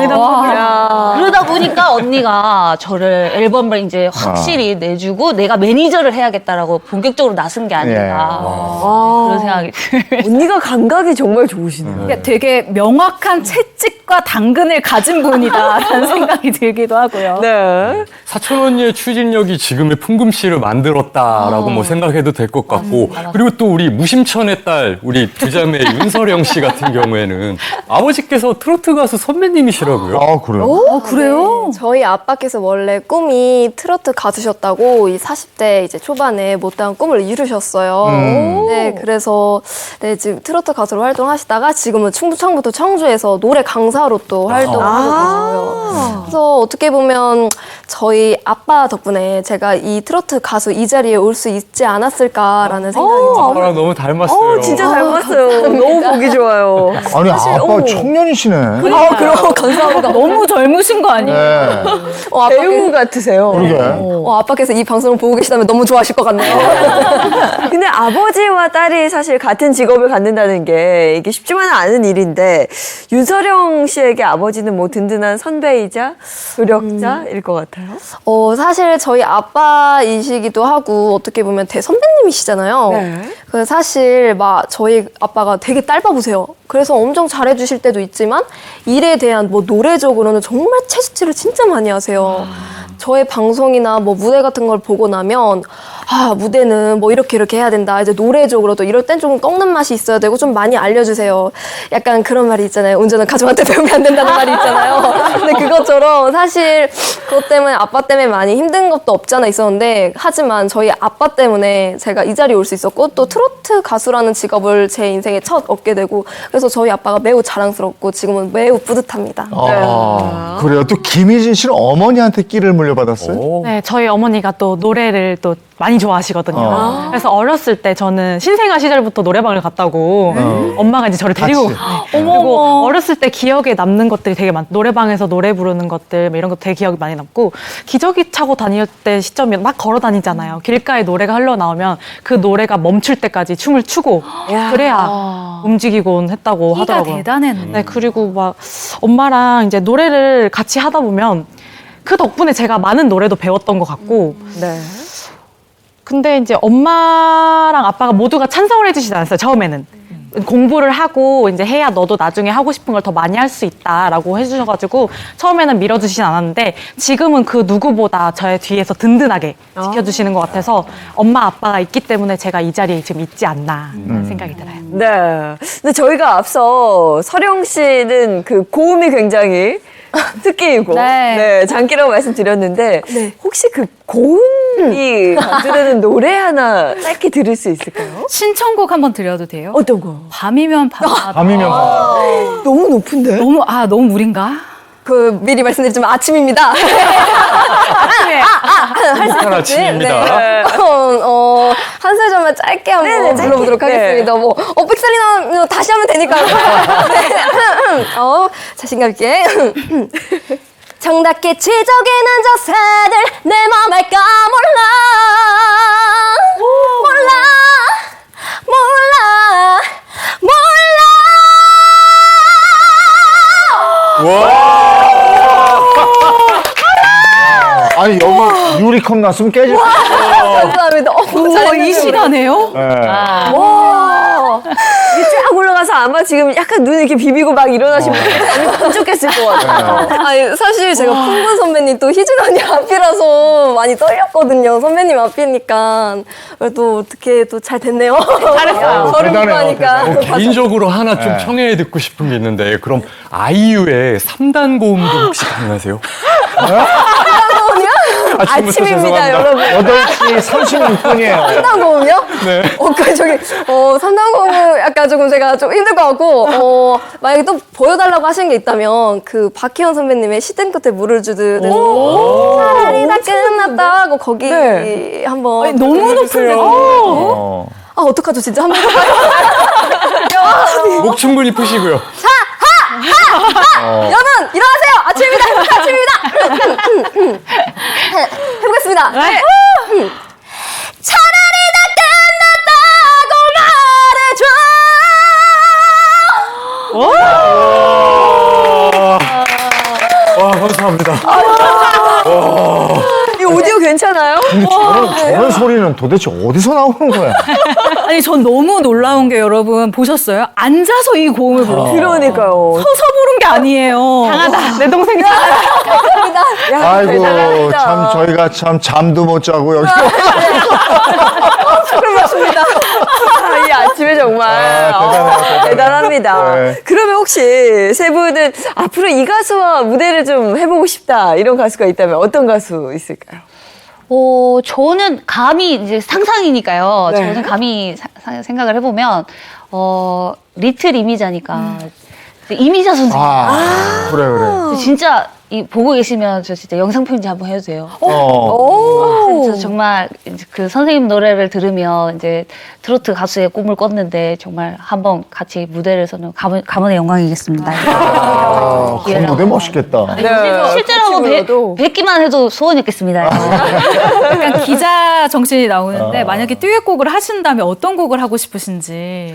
그러다 보니까 언니가 저를 앨범을 이제 확실히 내주고 내가 매니저를 해야겠다라고 본격적으로 나선 게 아닌가. 그런 생각이 들어요. 언니가 감각이 정말 좋으시네요. 되게 명확한 채찍과 당근을 가진 분이다라는 생각이 들기도 하고요. 네. 사촌 언니의 추진력이 지금의 풍금씨를 만들었다라고 뭐 생각해도 될 것 같고, 그리고 또 우리 무심천의 딸 우리 두자매 윤서령 씨 같은 경우에는 아버지께서 트로트 가수 선배님이시라고요. 아, 그래요? 그래요? 네, 저희 아빠께서 원래 꿈이 트로트 가수셨다고 이 40대 이제 초반에 못다한 꿈을 이루셨어요. 네, 그래서 네, 지금 트로트 가수로 활동하시다가 지금은 충청부터 청주에서 노래 강사로 또 활동하고 계시고요. 그래서 어떻게 보면 저희 아빠 덕분에 제가 이 트로트 가수 이 자리에 올 수 있지 않았을까라는 생각이 들어요. 아빠랑 너무 닮았어요. 진짜 닮았어요. 너무 보기 좋아요. 아니, 아빠 청년이시네. 그럼 감사합니다. 너무 젊으신 거 아니에요? 네. 배우 같으세요. 그러게. 아빠께서 이 방송을 보고 계시다면 너무 좋아하실 것 같네요. 근데 아버지와 딸이 사실 같은 직업을 갖는다는 게 이게 쉽지만은 않은 일인데 윤서령 씨에게 아버지는 뭐 든든한 선배이자 조력자일 것 같아요. 사실 저희 아빠이시기도 하고 어떻게 보면 대선배님이시잖아요. 네. 그 사실 막 저희 아빠가 되게 딸바보세요. 그래서 엄청 잘해주실 때도 있지만 일에 대한 뭐 노래적으로는 정말 채찍질을 진짜 많이 하세요. 저의 방송이나 뭐 무대 같은 걸 보고 나면 무대는 뭐 이렇게 해야 된다. 이제 노래적으로도 이럴 땐 좀 꺾는 맛이 있어야 되고 좀 많이 알려주세요. 약간 그런 말이 있잖아요. 운전은 가족한테 배우면 안 된다는 말이 있잖아요. 근데 그것처럼 사실 그것 때문에 아빠 때문에 많이 힘든 것도 없지 않아 있었는데 하지만 저희 아빠 때문에 제가 이 자리에 올 수 있었고 또 트로트 가수라는 직업을 제 인생에 첫 얻게 되고 그래서 저희 아빠가 매우 자랑스럽고 지금은 매우 뿌듯합니다. 그래요. 또 김희진 씨는 어머니한테 끼를 물려받았어요? 네, 저희 어머니가 또 노래를 또 많이 좋아하시거든요. 그래서 어렸을 때 저는 신생아 시절부터 노래방을 갔다고 엄마가 이제 저를 데리고 그리고 어렸을 때 기억에 남는 것들이 되게 노래방에서 노래 부르는 것들 이런 것도 되게 기억이 많이 남고 기저귀 차고 다닐 때 시점이 막 걸어 다니잖아요. 길가에 노래가 흘러나오면 그 노래가 멈출 때까지 춤을 추고 그래야 움직이곤 했다고 하더라고요. 대단했네. 네, 그리고 막 엄마랑 이제 노래를 같이 하다 보면 그 덕분에 제가 많은 노래도 배웠던 것 같고 네. 근데 이제 엄마랑 아빠가 모두가 찬성을 해주시지 않았어요, 처음에는. 공부를 하고 이제 해야 너도 나중에 하고 싶은 걸 더 많이 할 수 있다라고 해주셔가지고 처음에는 밀어주시진 않았는데 지금은 그 누구보다 저의 뒤에서 든든하게 지켜주시는 것 같아서 엄마 아빠가 있기 때문에 제가 이 자리에 지금 있지 않나 하는 생각이 들어요. 네. 근데 저희가 앞서 서령 씨는 그 고음이 굉장히 특기이고 네, 장기라고 말씀드렸는데 혹시 그 고음이 강조되는 노래 하나 짧게 들을 수 있을까요? 신청곡 한번 드려도 돼요? 어떤 거? 밤이면 밤마다. 밤이면 밤마다. 너무 높은데? 너무 무리인가? 미리 말씀드리지만 아침입니다. 아침에 행복한 아침입니다. 네. 한 소절만 짧게 한번 불러보도록 하겠습니다. 뭐 삑사리나 다시 하면 되니까요. 네. 자신감 있게. 정답게 지적인 앉아서들 내 맘 알까 와! 아니, 여기 유리컵 났으면 깨질 것 같아요. 감사합니다. 이 시간에요? 네. 와. 이게 쫙 올라가서 아마 지금 약간 눈 이렇게 비비고 막 일어나신 분들 많이 끈적했을 것 같아요. 아니, 사실 제가 풍분 선배님 또 희준 언니 앞이라서 많이 떨렸거든요. 선배님 앞이니까. 그래도 어떻게 또 잘 됐네요. 잘했어요. 저를 위로하니까. 개인적으로 하나 좀 청해 듣고 싶은 게 있는데 그럼 아이유의 3단 고음도 혹시 가능하세요? 아침입니다, 여러분. 8시 36분이에요. 3단 고음이요? 네. 저기, 3단 고음은 약간 조금 제가 좀 힘들 것 같고, 만약에 또 보여달라고 하시는 게 있다면, 그 박희연 선배님의 시든 끝에 물을 주듯, 차라리 다 끝났다고 거기 네. 한번. 아니, 너무 높은데. 어떡하죠, 진짜 한번 해볼까요? 목 충분히 푸시고요. 여러분, 일어나세요! 아침입니다! 아침입니다! 해보겠습니다. 네. 차라리 다 끝났다고 말해줘! 와, 감사합니다. 이 오디오 괜찮아요? 근데 저런 소리는 도대체 어디서 나오는 거야? 아니, 전 너무 놀라운 게 여러분 보셨어요? 앉아서 이 고음을 부르는 그러니까요. 서서 부른 게 아니에요. 강하다. 내 동생 강하다. 아이고, 대단합니다. 참, 저희가 참 잠도 못 자고 여기. 술을 마십니다. 이 아침에 정말 대단합니다. 네. 그러면 혹시 세 분은 앞으로 이 가수와 무대를 좀 해보고 싶다 이런 가수가 있다면 어떤 가수 있을까요? 저는 감히 이제 상상이니까요. 네. 저는 감히 생각을 해보면 리틀 이미자니까 이미자 선생님. 그래. 진짜 보고 계시면 저 진짜 영상 편지 한번 해도 돼요. 진짜 정말 이제 그 선생님 노래를 들으면 이제 트로트 가수의 꿈을 꿨는데 정말 한번 같이 무대를 서는 가문의 영광이겠습니다. 그 무대 멋있겠다. 실제로 한번 뵙기만 해도 소원이었겠습니다. 약간 기자 정신이 나오는데 만약에 듀엣곡을 하신다면 어떤 곡을 하고 싶으신지.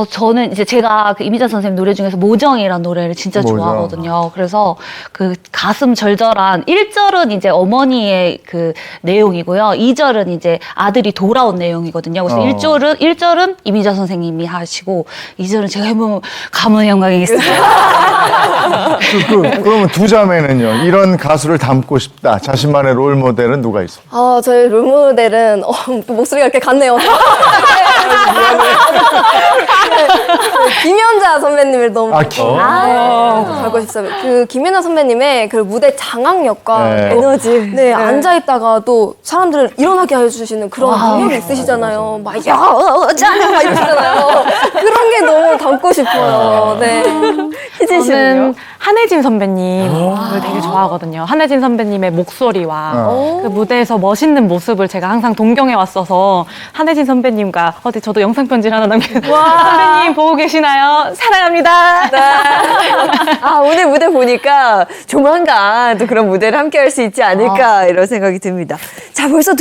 저는 이제 제가 그 이미자 선생님 노래 중에서 모정이라는 노래를 진짜 모정. 좋아하거든요. 그래서 그 가슴 절절한 1절은 이제 어머니의 그 내용이고요. 2절은 이제 아들이 돌아온 내용이거든요. 그래서 1절은 이미자 선생님이 하시고 2절은 제가 해보면 가문의 영광이겠습니다. 그러면 두 자매는요, 이런 가수를 닮고 싶다. 자신만의 롤 모델은 누가 있어요? 저희 롤모델은, 목소리가 이렇게 같네요. 김연자 선배님을 너무 닮고 싶어요. 그 김연자 선배님의 그 무대 장악력과 에너지, 앉아있다가 또 사람들을 일어나게 해주시는 그런 능력이 있으시잖아요. 막 여자 막 이러시잖아요. 그런 게 너무 닮고 싶어요. 네. 희진 씨는요? 저는 한혜진 선배님을 되게 좋아하거든요. 한혜진 선배님의 목소리와 그 무대에서 멋있는 모습을 제가 항상 동경해 왔어서 한혜진 선배님과 저도 영상 편지를 하나 선배님 보고 계시나요? 사랑합니다. 네. 오늘 무대 보니까 조만간 또 그런 무대를 함께 할 수 있지 않을까 이런 생각이 듭니다. 자, 벌써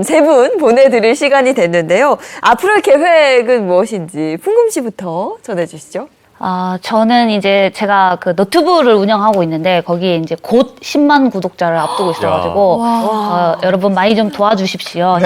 세 분 보내드릴 시간이 됐는데요. 앞으로의 계획은 무엇인지 풍금 씨부터 전해주시죠. 저는 이제 제가 그 너튜브를 운영하고 있는데 거기에 이제 곧 10만 구독자를 앞두고 있어가지고 여러분 많이 좀 도와주십시오.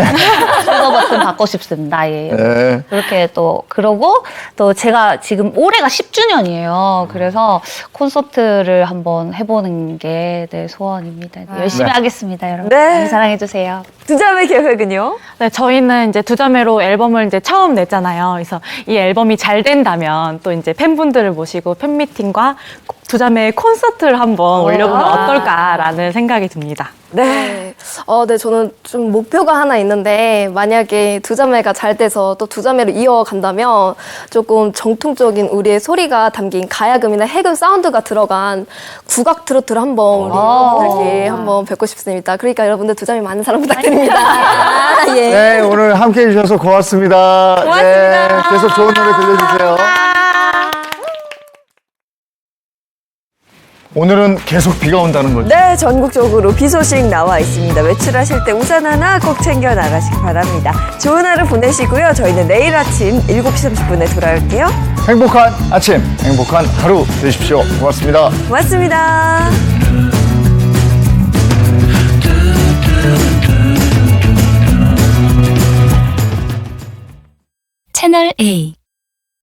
출거 버튼 받고 싶습니다. 예. 그렇게 또 그러고 또 제가 지금 올해가 10주년이에요. 그래서 콘서트를 한번 해보는 게 내 소원입니다. 열심히 하겠습니다, 여러분. 많이 사랑해 주세요. 두 자매 계획은요? 네, 저희는 이제 두 자매로 앨범을 이제 처음 냈잖아요. 그래서 이 앨범이 잘 된다면 또 이제 팬분들을 모시고 팬미팅과 두 자매의 콘서트를 한번 올려보면 어떨까라는 생각이 듭니다. 네. 저는 좀 목표가 하나 있는데, 만약에 두 자매가 잘 돼서 또 두 자매로 이어간다면, 조금 정통적인 우리의 소리가 담긴 가야금이나 해금 사운드가 들어간 국악 트로트를 한번 우리 여러분들께 한번 뵙고 싶습니다. 그러니까 여러분들 두 자매 많은 사랑 부탁드립니다. 예. 네, 오늘 함께 해주셔서 고맙습니다. 고맙습니다. 네, 계속 좋은 노래 들려주세요. 오늘은 계속 비가 온다는 거죠? 네, 전국적으로 비 소식 나와 있습니다. 외출하실 때 우산 하나 꼭 챙겨 나가시기 바랍니다. 좋은 하루 보내시고요. 저희는 내일 아침 7시 30분에 돌아올게요. 행복한 아침, 행복한 하루 되십시오. 고맙습니다. 고맙습니다. 채널 A